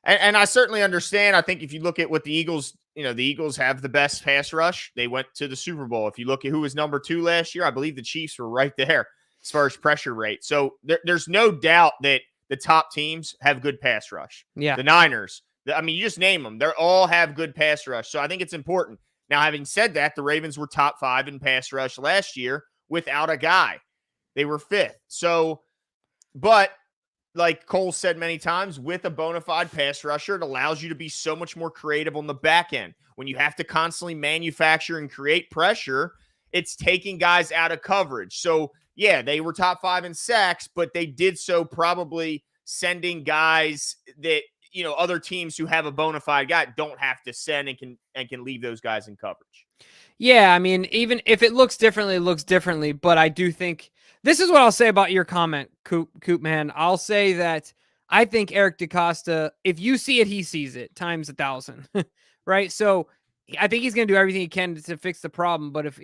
And I certainly understand. I think if you look at what the Eagles, the Eagles have the best pass rush. They went to the Super Bowl. If you look at who was number 2 last year, I believe the Chiefs were right there as far as pressure rate. So there's no doubt that the top teams have good pass rush. Yeah. The Niners, you just name them. They all have good pass rush. So I think it's important. Now, having said that, the Ravens were top 5 in pass rush last year without a guy. They were 5th. So, but like Cole said many times, with a bona fide pass rusher, it allows you to be so much more creative on the back end. When you have to constantly manufacture and create pressure, it's taking guys out of coverage. So, yeah, they were top 5 in sacks, but they did so probably sending guys that, other teams who have a bona fide guy don't have to send and can leave those guys in coverage. Yeah, I mean, even if it looks differently, it looks differently. But I do think this is what I'll say about your comment, Coop man. I'll say that I think Eric DaCosta, if you see it, he sees it times 1,000, right? So I think he's going to do everything he can to fix the problem. But if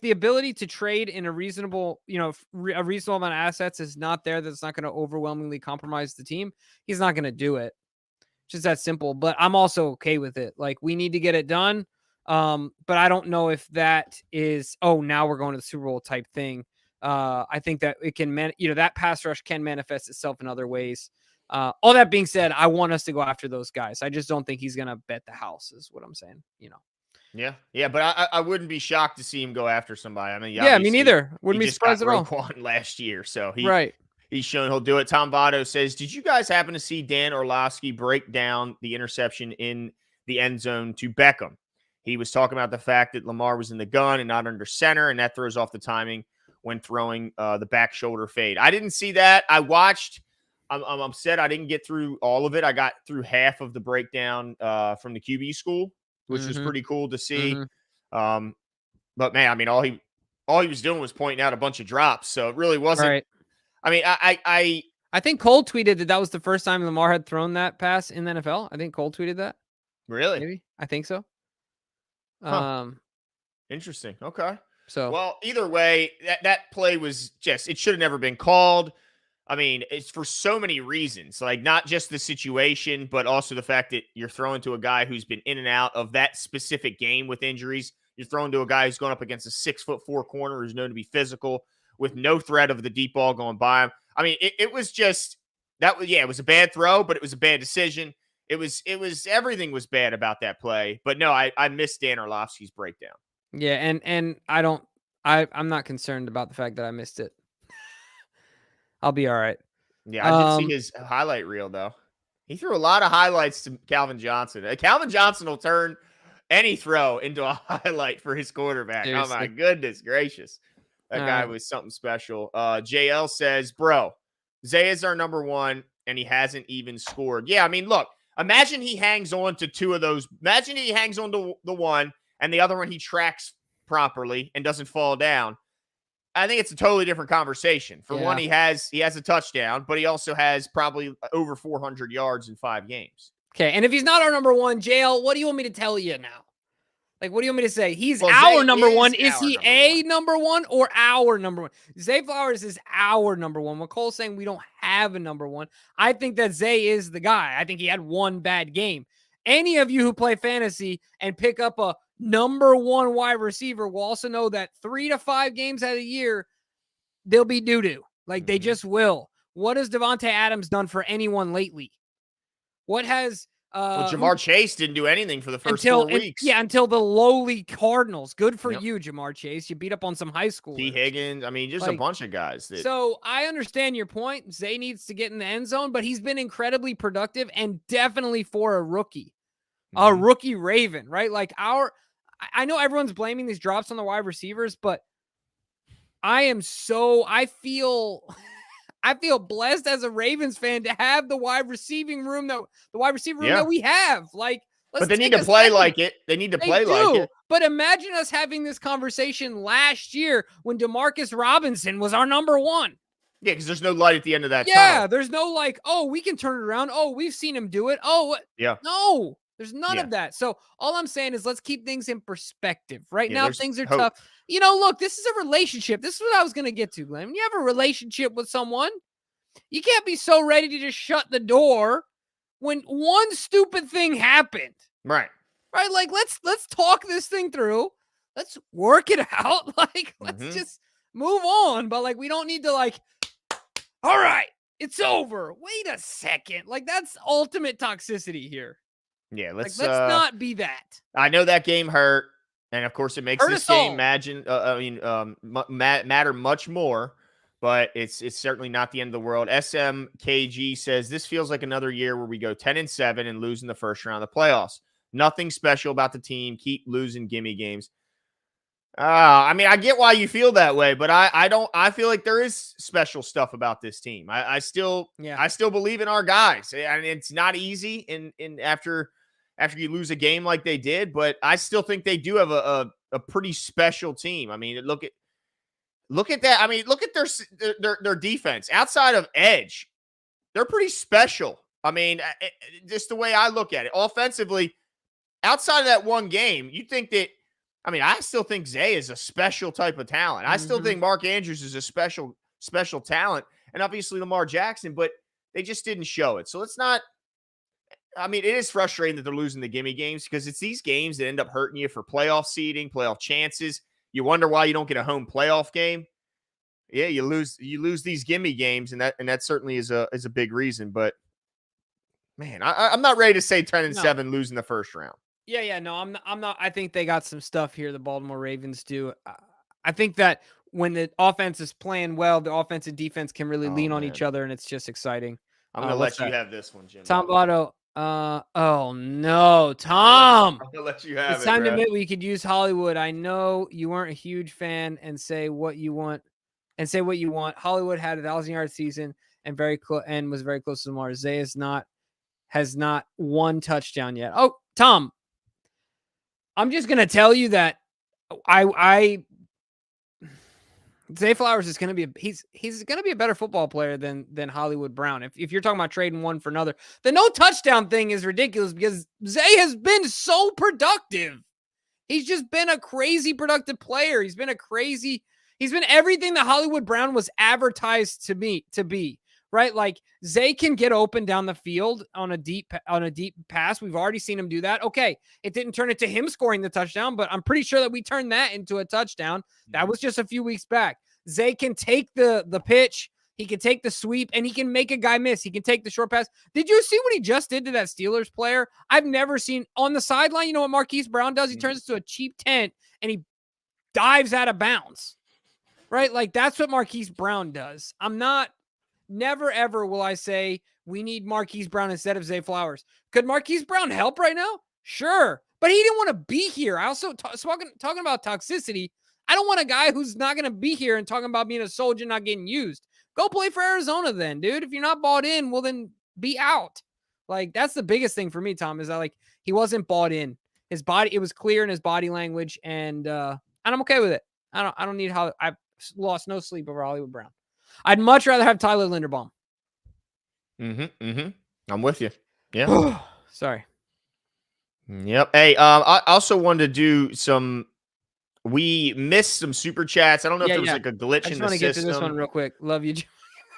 the ability to trade in a reasonable, a reasonable amount of assets is not there, that's not going to overwhelmingly compromise the team, he's not going to do it. Just that simple. But I'm also okay with it. Like, we need to get it done. But I don't know if that is, now we're going to the Super Bowl type thing. I think that it can, that pass rush can manifest itself in other ways. All that being said, I want us to go after those guys. I just don't think he's going to bet the house is what I'm saying, Yeah, but I wouldn't be shocked to see him go after somebody. I mean, yeah, me neither. Wouldn't be surprised at all. Roquan last year, so he's shown he'll do it. Tom Votto says, did you guys happen to see Dan Orlovsky break down the interception in the end zone to Beckham? He was talking about the fact that Lamar was in the gun and not under center, and that throws off the timing when throwing the back shoulder fade. I didn't see that. I watched. I'm upset I didn't get through all of it. I got through half of the breakdown from the QB school, which was pretty cool to see. But man, I mean, all he was doing was pointing out a bunch of drops. So it really wasn't. Right. I mean, I think Cole tweeted that was the first time Lamar had thrown that pass in the NFL. I think Cole tweeted that. Really? Maybe. I think so. Interesting. Okay. So, well, either way, that play was it should have never been called. I mean, it's for so many reasons, like not just the situation, but also the fact that you're throwing to a guy who's been in and out of that specific game with injuries. You're throwing to a guy who's going up against a 6'4" corner who's known to be physical with no threat of the deep ball going by him. I mean, it was just it was a bad throw, but it was a bad decision. It was everything was bad about that play. But no, I missed Dan Orlovsky's breakdown. Yeah, and I'm not concerned about the fact that I missed it. I'll be all right. Yeah, I did see his highlight reel, though. He threw a lot of highlights to Calvin Johnson. Calvin Johnson will turn any throw into a highlight for his quarterback. Seriously. Oh, my goodness gracious. That guy was something special. JL says, bro, Zay is our number 1, and he hasn't even scored. Yeah, I mean, look, imagine he hangs on to 2 of those. Imagine he hangs on to the one, and the other one he tracks properly and doesn't fall down. I think it's a totally different conversation. For one, he has a touchdown, but he also has probably over 400 yards in 5 games. Okay, and if he's not our number 1, JL, what do you want me to tell you now? Like, what do you want me to say? He's Well, our Zay number is one. Is our he number a one. number one or our number one? Zay Flowers is our number one. McCole's saying we don't have a number one. I think that Zay is the guy. I think he had one bad game. Any of you who play fantasy and pick up a number one wide receiver will also know that 3 to 5 games out of the year, they'll be doo-doo. Like, they just will. What has Devontae Adams done for anyone lately? What has Well, Jamar Chase didn't do anything for the first 4 weeks. until the lowly Cardinals. Good for Yep. you, Jamar Chase. You beat up on some high schoolers. T. Higgins. I mean, just a bunch of guys. So I understand your point. Zay needs to get in the end zone, but he's been incredibly productive and definitely for a rookie. A rookie Raven, right? Like I know everyone's blaming these drops on the wide receivers, but I feel blessed as a Ravens fan to have the wide receiver room that we have. Like, but they need to play like it. They need to play like it. But imagine us having this conversation last year when Demarcus Robinson was our number one. Yeah, because there's no light at the end of that tunnel. tunnel. There's no like, oh, we can turn it around. Oh, we've seen him do it. Oh, yeah. No, there's none of that. So all I'm saying is let's keep things in perspective. Right now, things are tough. Look, this is a relationship. This is what I was going to get to, Glenn. When you have a relationship with someone, you can't be so ready to just shut the door when one stupid thing happened. Right. Like, let's talk this thing through. Let's work it out. Like, let's just move on. But like, we don't need to like, all right, it's over. Wait a second. Like, that's ultimate toxicity here. Yeah, let's not be that. I know that game hurt, and of course it makes this game matter much more. But it's certainly not the end of the world. SMKG says this feels like another year where we go 10-7 and lose in the first round of the playoffs. Nothing special about the team. Keep losing gimme games. I mean, I get why you feel that way, but I don't. I feel like there is special stuff about this team. I still believe in our guys, and it's not easy in after you lose a game like they did. But I still think they do have a pretty special team. I mean, look at that. I mean, look at their defense. Outside of edge, they're pretty special. I mean, just the way I look at it. Offensively, outside of that one game, you think that, I mean, I still think Zay is a special type of talent. I still think Mark Andrews is a special talent, and obviously Lamar Jackson, but they just didn't show it. So let's not, I mean, it is frustrating that they're losing the gimme games because it's these games that end up hurting you for playoff seeding, playoff chances. You wonder why you don't get a home playoff game. Yeah, you lose these gimme games, and that certainly is a big reason. But man, I'm not ready to say 10-7 losing the first round. Yeah, no, I'm not. I think they got some stuff here. The Baltimore Ravens do. I think that when the offense is playing well, the offense and defense can really lean on each other, and it's just exciting. I'm gonna let you have this one, Jim. Tom Votto. Oh no, Tom. I'm gonna let you have it. It's time to admit we could use Hollywood. I know you weren't a huge fan and say what you want. Hollywood had a 1,000-yard season and was very close to Lamar. Zay has not one touchdown yet. Oh, Tom, I'm just gonna tell you that Zay Flowers is going to be he's going to be a better football player than Hollywood Brown. If you're talking about trading one for another, the no touchdown thing is ridiculous because Zay has been so productive. He's just been a crazy productive player. He's been everything that Hollywood Brown was advertised to be, right? Like Zay can get open down the field on a deep pass. We've already seen him do that. Okay, it didn't turn into him scoring the touchdown, but I'm pretty sure that we turned that into a touchdown. That was just a few weeks back. Zay can take the pitch, he can take the sweep, and he can make a guy miss. He can take the short pass. Did you see what he just did to that Steelers player? I've never seen on the sideline. You know what Marquise Brown does? He turns into a cheap tent and he dives out of bounds. Right? Like that's what Marquise Brown does. Never ever will I say we need Marquise Brown instead of Zay Flowers. Could Marquise Brown help right now? Sure. But he didn't want to be here. I also talking about toxicity. I don't want a guy who's not going to be here and talking about being a soldier not getting used. Go play for Arizona then, dude. If you're not bought in, well then be out. Like that's the biggest thing for me, Tom, is that like he wasn't bought in. His body, it was clear in his body language, and I'm okay with it. I don't need how I've lost no sleep over Hollywood Brown. I'd much rather have Tyler Linderbaum. I'm with you. Yeah. Sorry. Yep. Hey, I also wanted to do some. We missed some super chats. I don't know if there was like a glitch I in just the want to get to this one system. real quick. Love you.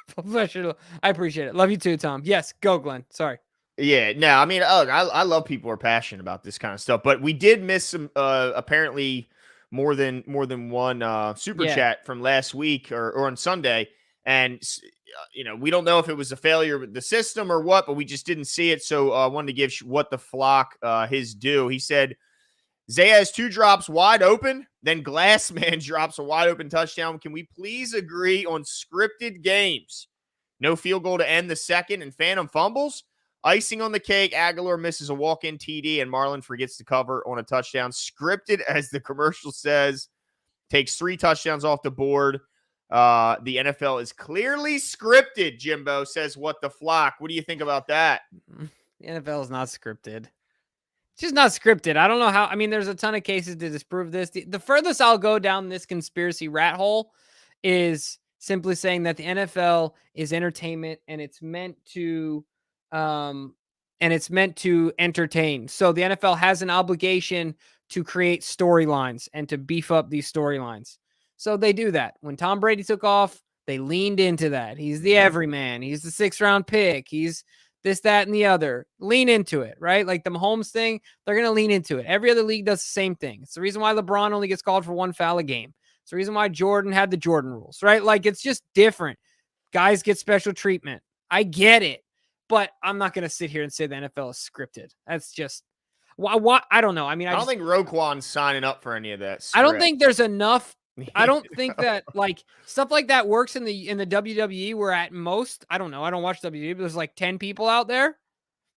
Professional. I appreciate it. Love you too, Tom. Yes, go, Glenn. Sorry. Yeah, no, I mean, look, I love people who are passionate about this kind of stuff, but we did miss some apparently more than one super Yeah. chat from last week or on Sunday, and we don't know if it was a failure with the system or what, but we just didn't see it, so I wanted to give what the flock his due. He said Zaya has 2 drops wide open, then Glassman drops a wide open touchdown. Can we please agree on scripted games? No field goal to end the second and phantom fumbles. Icing on the cake, Aguilar misses a walk-in TD and Marlin forgets to cover on a touchdown. Scripted, as the commercial says, takes 3 touchdowns off the board. The NFL is clearly scripted, Jimbo says what the flock. What do you think about that? The NFL is not scripted. It's just not scripted. I don't know how. I mean, there's a ton of cases to disprove this. The furthest I'll go down this conspiracy rat hole is simply saying that the NFL is entertainment and it's meant to entertain. So the NFL has an obligation to create storylines and to beef up these storylines. So they do that. When Tom Brady took off, they leaned into that. He's the everyman. He's the 6th-round pick. He's this, that, and the other. Lean into it, right? Like the Mahomes thing, they're going to lean into it. Every other league does the same thing. It's the reason why LeBron only gets called for 1 foul a game. It's the reason why Jordan had the Jordan rules, right? Like it's just different. Guys get special treatment. I get it, but I'm not going to sit here and say the NFL is scripted. That's just what I don't know. I mean, I don't think Roquan's signing up for any of that. I don't think there's enough. I don't think that like stuff like that works in the WWE where at most, I don't know. I don't watch WWE, but there's like 10 people out there.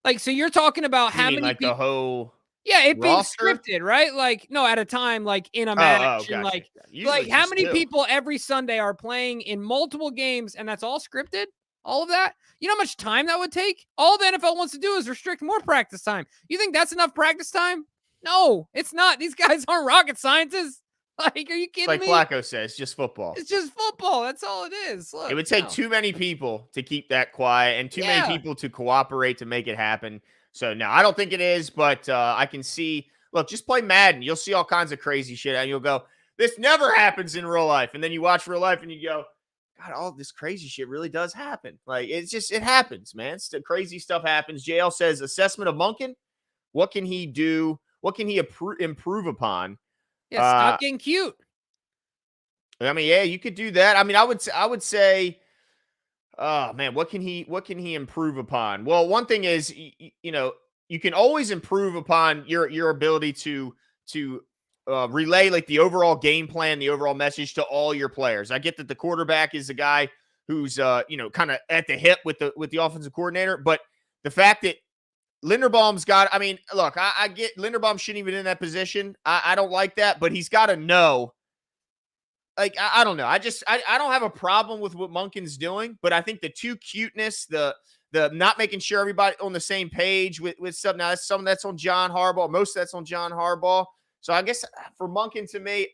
Like, so you're talking about how many like people, the whole it being roster? scripted, right? Like, no, at a time, like in a match, and gotcha. like how just many 2. people every Sunday are playing in multiple games, and that's all scripted? All of that? You know how much time that would take? All the NFL wants to do is restrict more practice time. You think that's enough practice time? No, it's not. These guys aren't rocket scientists. Like, are you kidding like me? Flacco says, just football. It's just football. That's all it is. Look, It would take too many people to keep that quiet and too many people to cooperate to make it happen. So, no, I don't think it is, but I can see. Look, just play Madden. You'll see all kinds of crazy shit, and you'll go, this never happens in real life. And then you watch real life, and you go, God, all this crazy shit really does happen. Like, it's just, it happens, man. Crazy stuff happens. JL says, assessment of Monken. What can he do? What can he improve upon? Yeah, stop getting cute. I mean, yeah, you could do that. I mean, I would say, oh man, what can he improve upon? Well, one thing is, you can always improve upon your ability to relay like the overall game plan, the overall message to all your players. I get that the quarterback is the guy who's kind of at the hip with the offensive coordinator, but the fact that Linderbaum's got, I mean, look, I get Linderbaum shouldn't even in that position. I don't like that, but he's got to know. Like, I don't know. I don't have a problem with what Monken's doing, but I think the too cuteness, the not making sure everybody on the same page with stuff. Now, some of that's on John Harbaugh. Most of that's on John Harbaugh. So I guess for Monken, to me,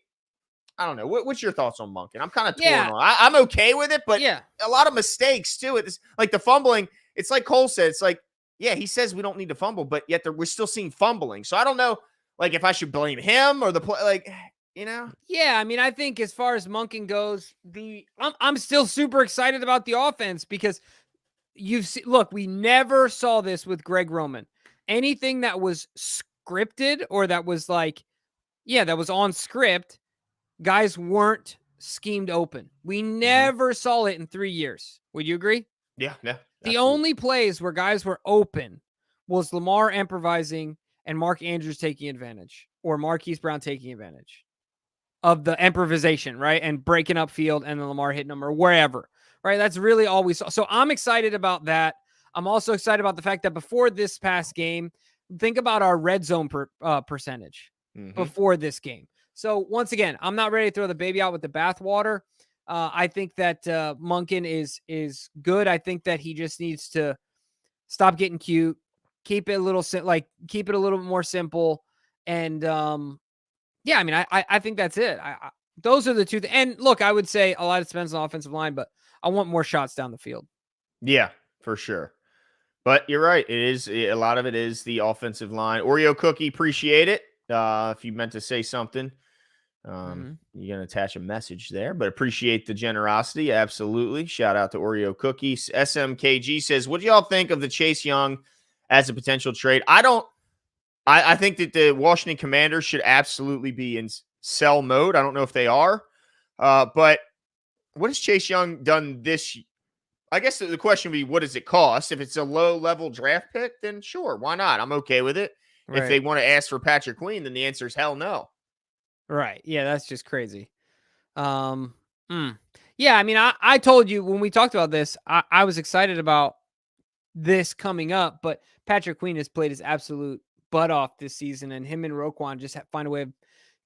I don't know. What's your thoughts on Monken? I'm kind of torn on. I'm okay with it, but a lot of mistakes too. It's like the fumbling. It's like Cole said. It's like, yeah, he says we don't need to fumble, but yet we're still seeing fumbling. So I don't know, like if I should blame him or the play, like. Yeah, I mean, I think as far as Monken goes, I'm still super excited about the offense because look, we never saw this with Greg Roman. Anything that was scripted or that was like, that was on script, guys weren't schemed open. We never saw it in 3 years. Would you agree? Yeah. The only plays where guys were open was Lamar improvising and Mark Andrews taking advantage or Marquise Brown taking advantage of the improvisation, right? And breaking up field and then Lamar hitting them or wherever, right? That's really all we saw. So I'm excited about that. I'm also excited about the fact that before this past game, think about our red zone percentage before this game. So once again, I'm not ready to throw the baby out with the bathwater. I think that Monken is good. I think that he just needs to stop getting cute, keep it a little keep it a little more simple, and I mean, I think that's it. Those are the two. And look, I would say a lot of depends on the offensive line, but I want more shots down the field. Yeah, for sure. But you're right. A lot of it is the offensive line. Oreo Cookie, appreciate it. If you meant to say something, you're going to attach a message there, but appreciate the generosity. Absolutely. Shout out to Oreo Cookies. SMKG says, what do y'all think of the Chase Young as a potential trade? I think that the Washington Commanders should absolutely be in sell mode. I don't know if they are, but what has Chase Young done this year? I guess the question would be, what does it cost? If it's a low-level draft pick, then sure, why not? I'm okay with it. Right. If they want to ask for Patrick Queen, then the answer is hell no. Right. Yeah, that's just crazy. Yeah, I mean, I told you when we talked about this, I was excited about this coming up, but Patrick Queen has played his absolute butt off this season, and him and Roquan just find a way of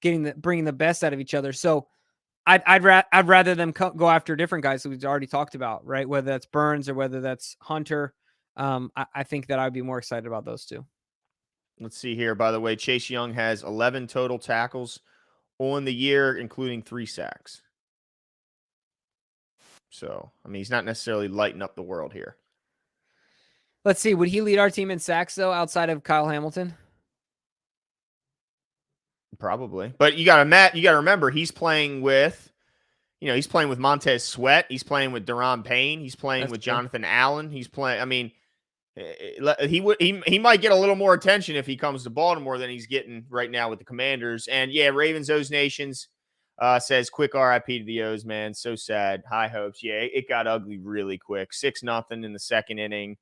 bringing the best out of each other. So I'd rather them go after different guys that we've already talked about, right? Whether that's Burns or whether that's Hunter. I think that I'd be more excited about those two. Let's see here. By the way, Chase Young has 11 total tackles on the year, including 3 sacks. So, I mean, he's not necessarily lighting up the world here. Let's see. Would he lead our team in sacks, though, outside of Kyle Hamilton? Probably. But you got to remember, he's playing with Montez Sweat. He's playing with Deron Payne. He's playing with Jonathan Allen. He's playing, I mean, he might get a little more attention if he comes to Baltimore than he's getting right now with the Commanders. And yeah, Ravens O's Nations says quick RIP to the O's, man. So sad. High hopes. Yeah, it got ugly really quick. 6-0 in the second inning.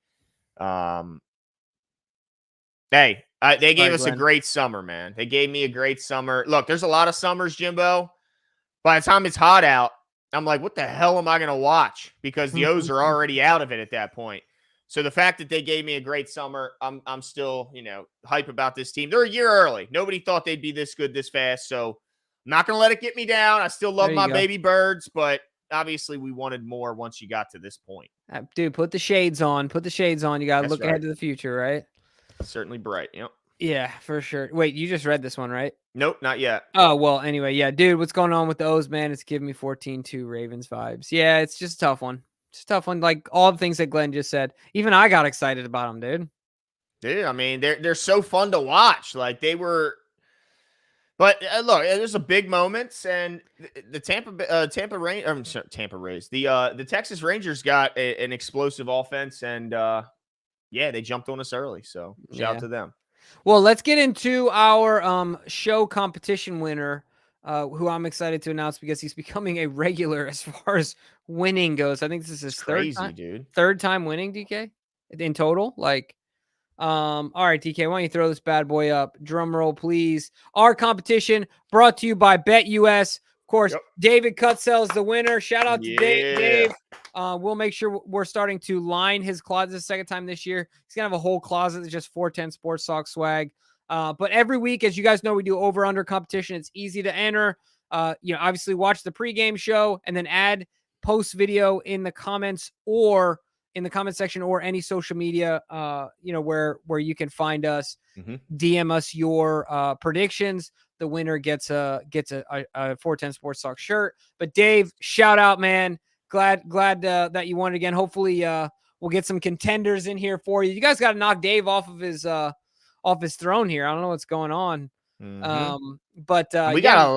Hey, they gave us a great summer, man. They gave me a great summer. Look, there's a lot of summers, Jimbo. By the time it's hot out, I'm like, what the hell am I going to watch? Because the O's are already out of it at that point. So the fact that they gave me a great summer, I'm still, hype about this team. They're a year early. Nobody thought they'd be this good this fast. So I'm not going to let it get me down. I still love my baby birds, but obviously we wanted more once you got to this point. Dude, put the shades on. Put the shades on. You got to look ahead to the future, right? Certainly bright. Yep. Yeah, for sure. Wait, you just read this one, right? Nope, not yet. Oh, well, anyway, yeah, dude, what's going on with the O's, man? It's giving me 14-2 Ravens vibes. Yeah, it's just a tough one. It's a tough one. Like all the things that Glenn just said. Even I got excited about them, dude. Dude, I mean, they're so fun to watch. Like they were. But look, there's a big moments, and the Tampa Rays. The Texas Rangers got an explosive offense, and yeah, they jumped on us early. So shout out to them. Well, let's get into our show competition winner, who I'm excited to announce because he's becoming a regular as far as winning goes. I think this is his third time winning, DK, in total. Like, all right, DK, why don't you throw this bad boy up? Drum roll, please. Our competition brought to you by BetUS. Of course, David Cutzell is the winner. Shout out to Dave. We'll make sure we're starting to line his closet the second time this year. He's going to have a whole closet that's just 410 Sports Talk swag. But every week, as you guys know, we do over-under competition. It's easy to enter. Obviously watch the pregame show and then add post video in the comments or in the comment section or any social media, where you can find us. DM us your predictions. The winner gets a 410 Sports Talk shirt. But Dave, shout out, man. Glad that you won it again. Hopefully we'll get some contenders in here for you. You guys got to knock Dave off of his throne here. I don't know what's going on. But we got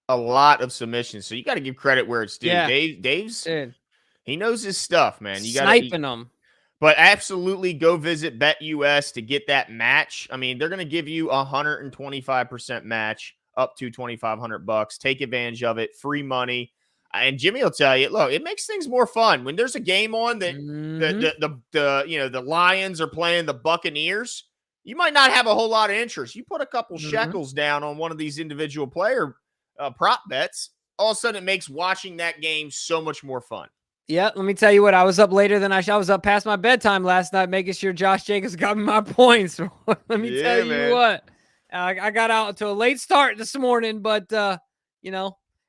a lot of submissions. So you got to give credit where it's due. Yeah. Dave's he knows his stuff, man. You got sniping them. But absolutely go visit BetUS to get that match. I mean, they're going to give you 125% match up to $2,500. Take advantage of it. Free money. And Jimmy will tell you, look, it makes things more fun when there's a game on that the Lions are playing the Buccaneers. You might not have a whole lot of interest. You put a couple shekels down on one of these individual player prop bets. All of a sudden, it makes watching that game so much more fun. Yeah, let me tell you what. I was up later than I was up past my bedtime last night, making sure Josh Jacobs got me my points. Let me tell you what. I got out to a late start this morning, but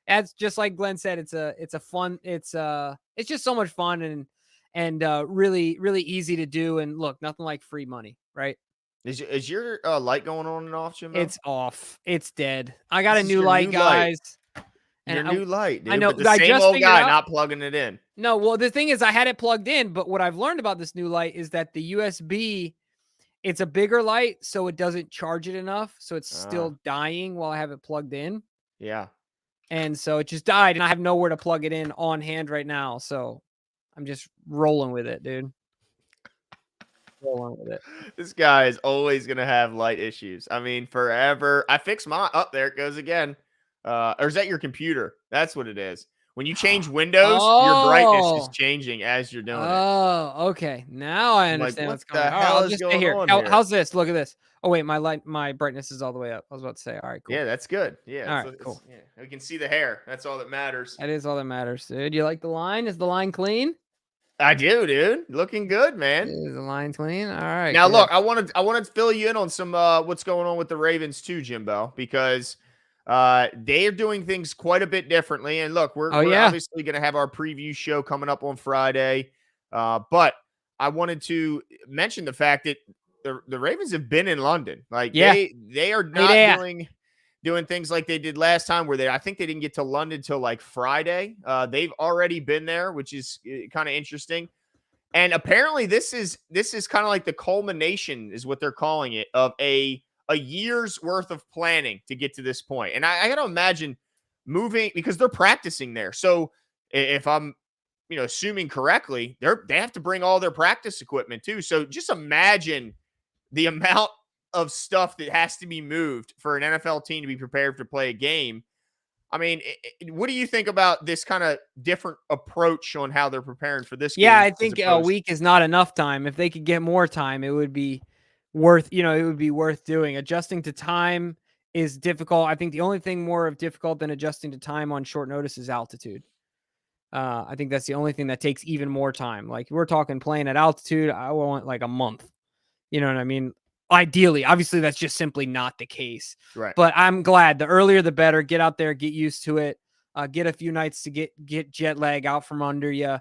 as just like Glenn said, it's just so much fun and really, really easy to do. And look, nothing like free money, right? Is your light going on and off, Jimbo? It's off. It's dead. I got a new light, guys. And Your new light, dude. I know, but the I same just old figured guy out- not plugging it in. No, well, the thing is, I had it plugged in, but what I've learned about this new light is that the USB, it's a bigger light, so it doesn't charge it enough, so it's still dying while I have it plugged in. Yeah. And so it just died, and I have nowhere to plug it in on hand right now, so I'm just rolling with it, dude. Rolling with it. This guy is always going to have light issues. I mean, forever. I fixed mine. Up there it goes again. Or is that your computer? That's what it is. When you change windows, your brightness is changing as you're doing it. Oh, okay. Now I I'm like, understand what what's going the on. All right, hell I'll is just stay going here. on here? How's this? Look at this. Oh wait, my brightness is all the way up. I was about to say. All right, cool. Yeah, that's good. Yeah. All right, cool. Yeah, we can see the hair. That's all that matters. That is all that matters, dude. You like the line? Is the line clean? I do, dude. Looking good, man. Is the line clean? All right. Now, good. look, I wanted to fill you in on some what's going on with the Ravens too, Jimbo, because they are doing things quite a bit differently. And look, we're obviously going to have our preview show coming up on Friday, but I wanted to mention the fact that the Ravens have been in London. Like they are not doing things like they did last time, where I think they didn't get to London till like Friday. They've already been there, which is kind of interesting. And apparently this is kind of like the culmination, is what they're calling it, of a year's worth of planning to get to this point. And I got to imagine moving, because they're practicing there. So if I'm, assuming correctly, they have to bring all their practice equipment too. So just imagine the amount of stuff that has to be moved for an NFL team to be prepared to play a game. I mean, what do you think about this kind of different approach on how they're preparing for this game? Yeah, I think a week is not enough time. If they could get more time, it would be worth doing. Adjusting to time is difficult. I think the only thing more difficult than adjusting to time on short notice is altitude. I think that's the only thing that takes even more time. Like, we're talking playing at altitude, I want like a month. You know what I mean? Ideally, obviously that's just simply not the case. Right. But I'm glad, the earlier the better. Get out there, get used to it. Get a few nights to get jet lag out from under you.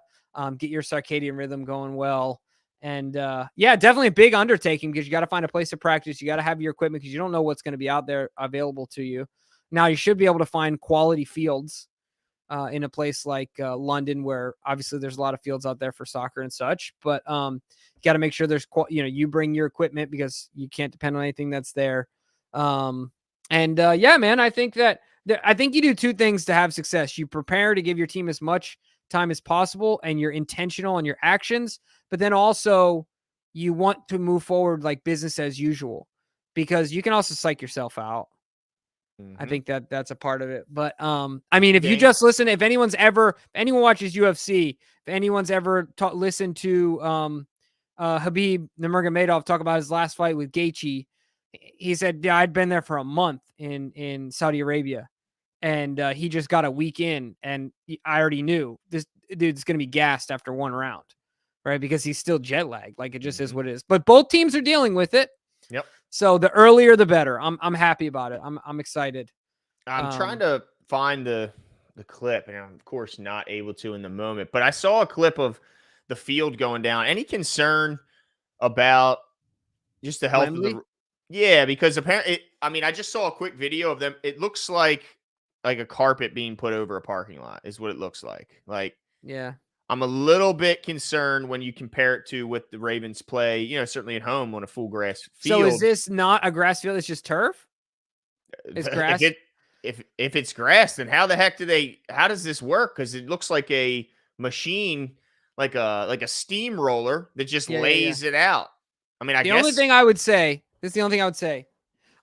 Get your circadian rhythm going well. And definitely a big undertaking, because you got to find a place to practice. You got to have your equipment, because you don't know what's going to be out there available to you. Now, you should be able to find quality fields in a place like London, where obviously there's a lot of fields out there for soccer and such. But you got to make sure there's, you bring your equipment, because you can't depend on anything that's there. Man, I think I think you do two things to have success. You prepare to give your team as much time as possible, and you're intentional in your actions, but then also you want to move forward like business as usual, because you can also psych yourself out. Mm-hmm. I think that's a part of it. But I mean, if you just listen, if anyone watches UFC, if anyone's ever listened to Khabib Nurmagomedov talk about his last fight with Gaethje, he said, yeah, I'd been there for a month in Saudi Arabia, and he just got a week in, and I already knew this dude's going to be gassed after one round, right? Because he's still jet lagged. Like, it just is what it is. But both teams are dealing with it. Yep. So the earlier the better. I'm happy about it. I'm excited. I'm trying to find the clip, and I'm of course not able to in the moment, but I saw a clip of the field going down. Any concern about just the health Wembley? of the because apparently, I just saw a quick video of them. It looks like a carpet being put over a parking lot is what it looks like. Like, yeah. I'm a little bit concerned when you compare it to what the Ravens play, certainly at home on a full grass field. So is this not a grass field? It's just turf? It's grass? If it's grass, then how the heck how does this work? Because it looks like a machine, like a steamroller that just lays it out. I mean, the only thing I would say,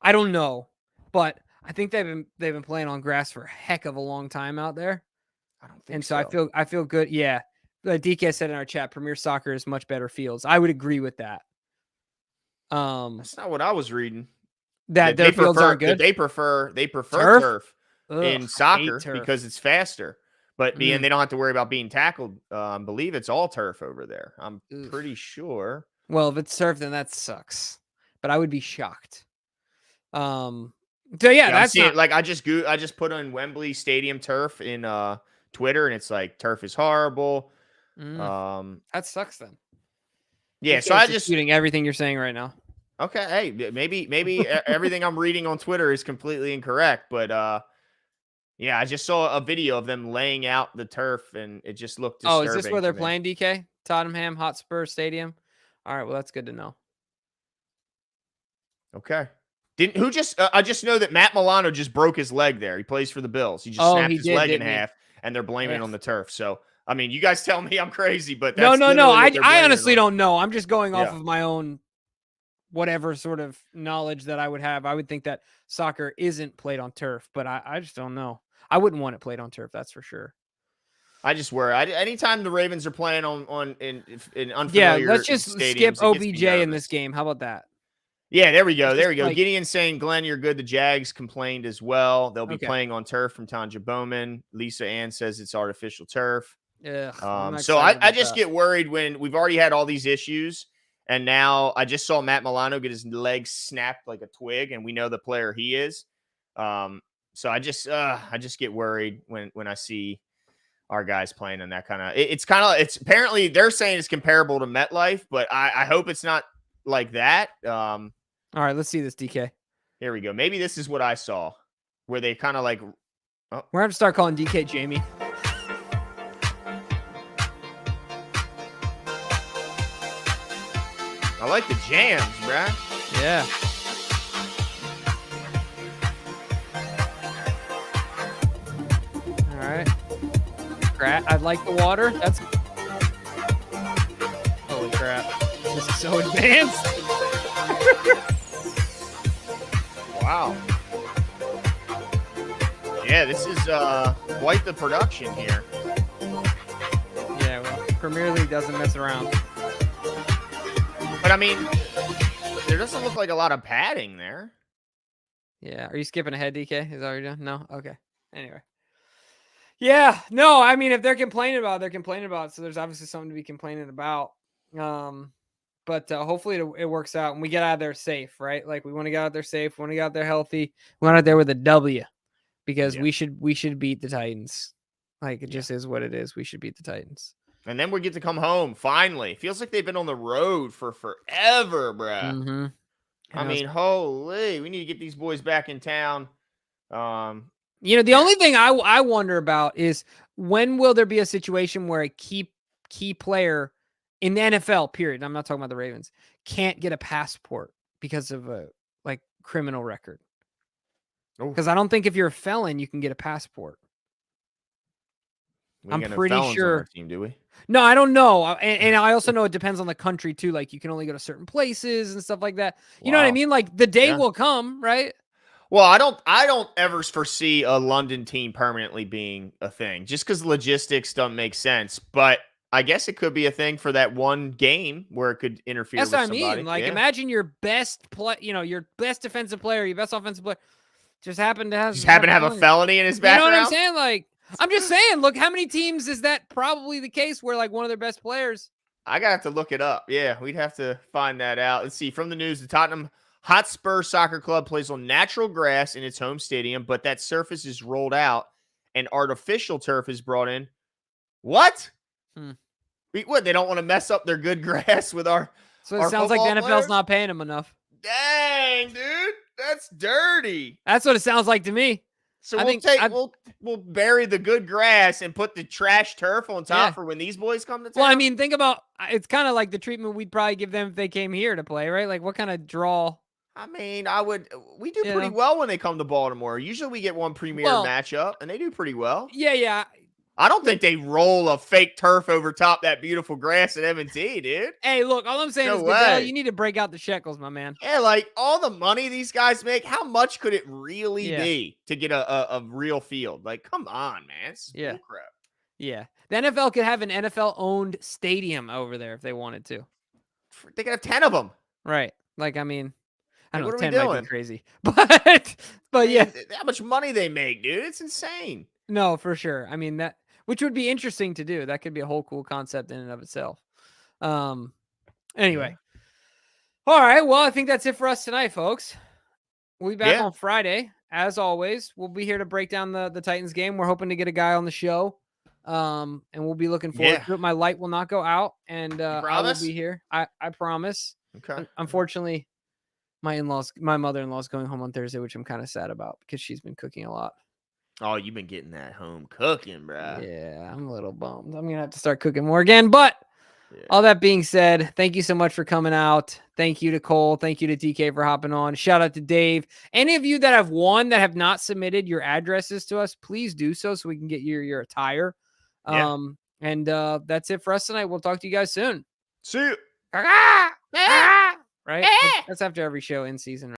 I don't know, but I think they've been playing on grass for a heck of a long time out there. I don't think and so. I feel good. Yeah. DK said in our chat, Premier Soccer is much better fields. I would agree with that. That's not what I was reading. That their fields aren't good. They prefer turf in soccer turf. because it's faster. But and they don't have to worry about being tackled. I believe it's all turf over there. I'm pretty sure. Well, if it's turf, then that sucks. But I would be shocked. So that's not... like I just put on Wembley Stadium turf in Twitter, and it's like turf is horrible. That sucks then. Yeah, so I just shooting everything you're saying right now. Okay, hey, maybe everything I'm reading on Twitter is completely incorrect, but Yeah, I just saw a video of them laying out the turf, and it just looked Oh, disturbing. is this where they're to me. playing, DK? Tottenham Hotspur Stadium? All right, well, that's good to know. Okay. Didn't who just? I just know that Matt Milano just broke his leg there. He plays for the Bills. He just Oh, snapped he his did, leg in didn't he? half, and they're blaming it Ugh. on the turf. So, I mean, you guys tell me I'm crazy, but No, that's no. literally what they're I blaming it honestly on. don't know. I'm just going off Yeah. of my own whatever sort of knowledge that I would have. I would think that soccer isn't played on turf, but I just don't know. I wouldn't want it played on turf, that's for sure. I just worry. Anytime the Ravens are playing in Yeah, unfamiliar let's just skip stadiums, it gets me OBJ in nervous. this game. How about that? Yeah, there we go. It's There just we go. like- Gideon saying, Glenn, you're good. The Jags complained as well. They'll be Okay. playing on turf from Tanja Bowman. Lisa Ann says it's artificial turf. Ugh, I'm not So excited I about just that. get worried when we've already had all these issues. And now I just saw Matt Milano get his leg snapped like a twig, and we know the player he is. So I just get worried when I see our guys playing in that kind of. It's apparently they're saying it's comparable to MetLife, but I hope it's not like that. All right, let's see this, DK. Here we go. Maybe this is what I saw, where they kind of like. We're going to have to start calling DK Jamie. I like the jams, bruh. Yeah. All right. I like the water. That's. Holy crap. This is so advanced. Wow. Yeah, this is quite the production here. Yeah, well, Premier League doesn't mess around. But I mean, there doesn't look like a lot of padding there. Yeah. Are you skipping ahead, DK? Is that what you're doing? No? Okay. Anyway. Yeah. No, I mean, if they're complaining about it, they're complaining about it. So there's obviously something to be complaining about. But hopefully it works out and we get out of there safe, right? Like we want to get out there safe. We want to get out there healthy. We want out there with a W because we should beat the Titans. Like it just is what it is. We should beat the Titans. And then we get to come home finally. Feels like they've been on the road for forever, bruh. Mm-hmm. I mean, holy, we need to get these boys back in town. The only thing I wonder about is when will there be a situation where a key player in the NFL, period, I'm not talking about the Ravens, can't get a passport because of a criminal record. Because I don't think if you're a felon, you can get a passport. I'm pretty sure. On our team, do we? No, I don't know. And I also know it depends on the country too. Like you can only go to certain places and stuff like that. You know what I mean? Like the day will come, right? Well, I don't ever foresee a London team permanently being a thing just because logistics don't make sense. But I guess it could be a thing for that one game where it could interfere with somebody. That's what I mean. Like imagine your best your best defensive player, your best offensive player just happen to have a felony in his background. You know what I'm saying? Like I'm just saying, look, how many teams is that probably the case where one of their best players? I gotta have to look it up. Yeah, we'd have to find that out. Let's see. From the news, the Tottenham Hotspur Soccer Club plays on natural grass in its home stadium, but that surface is rolled out and artificial turf is brought in. What? What? They don't want to mess up their good grass with our. So it sounds like the NFL's not paying them enough. Dang, dude, that's dirty. That's what it sounds like to me. So we'll bury the good grass and put the trash turf on top for when these boys come to town. Well, I mean, think about it's kind of like the treatment we'd probably give them if they came here to play, right? Like what kind of draw? I mean, we do pretty well when they come to Baltimore. Usually we get one premier matchup and they do pretty well. Yeah. I don't think they roll a fake turf over top that beautiful grass at M&T, dude. Hey, look, all I'm saying is Goodell, you need to break out the shekels, my man. Yeah, like all the money these guys make, how much could it really be to get a real field? Like, come on, man. It's bull crap. Yeah. The NFL could have an NFL-owned stadium over there if they wanted to. They could have 10 of them. Right. Like, I mean, I don't know, 10 might be crazy. But yeah. How much money they make, dude. It's insane. No, for sure. I mean, which would be interesting to do. That could be a whole cool concept in and of itself. Anyway. All right. Well, I think that's it for us tonight, folks. We'll be back on Friday. As always, we'll be here to break down the Titans game. We're hoping to get a guy on the show. And we'll be looking forward to it. My light will not go out, and I will be here. I promise. Okay. Unfortunately, my mother-in-law is going home on Thursday, which I'm kind of sad about because she's been cooking a lot. Oh, you've been getting that home cooking, bruh. Yeah, I'm a little bummed. I'm going to have to start cooking more again. But all that being said, thank you so much for coming out. Thank you to Cole. Thank you to DK for hopping on. Shout out to Dave. Any of you that have won that have not submitted your addresses to us, please do so we can get your attire. Yeah. And that's it for us tonight. We'll talk to you guys soon. See you. Right? That's after every show in season.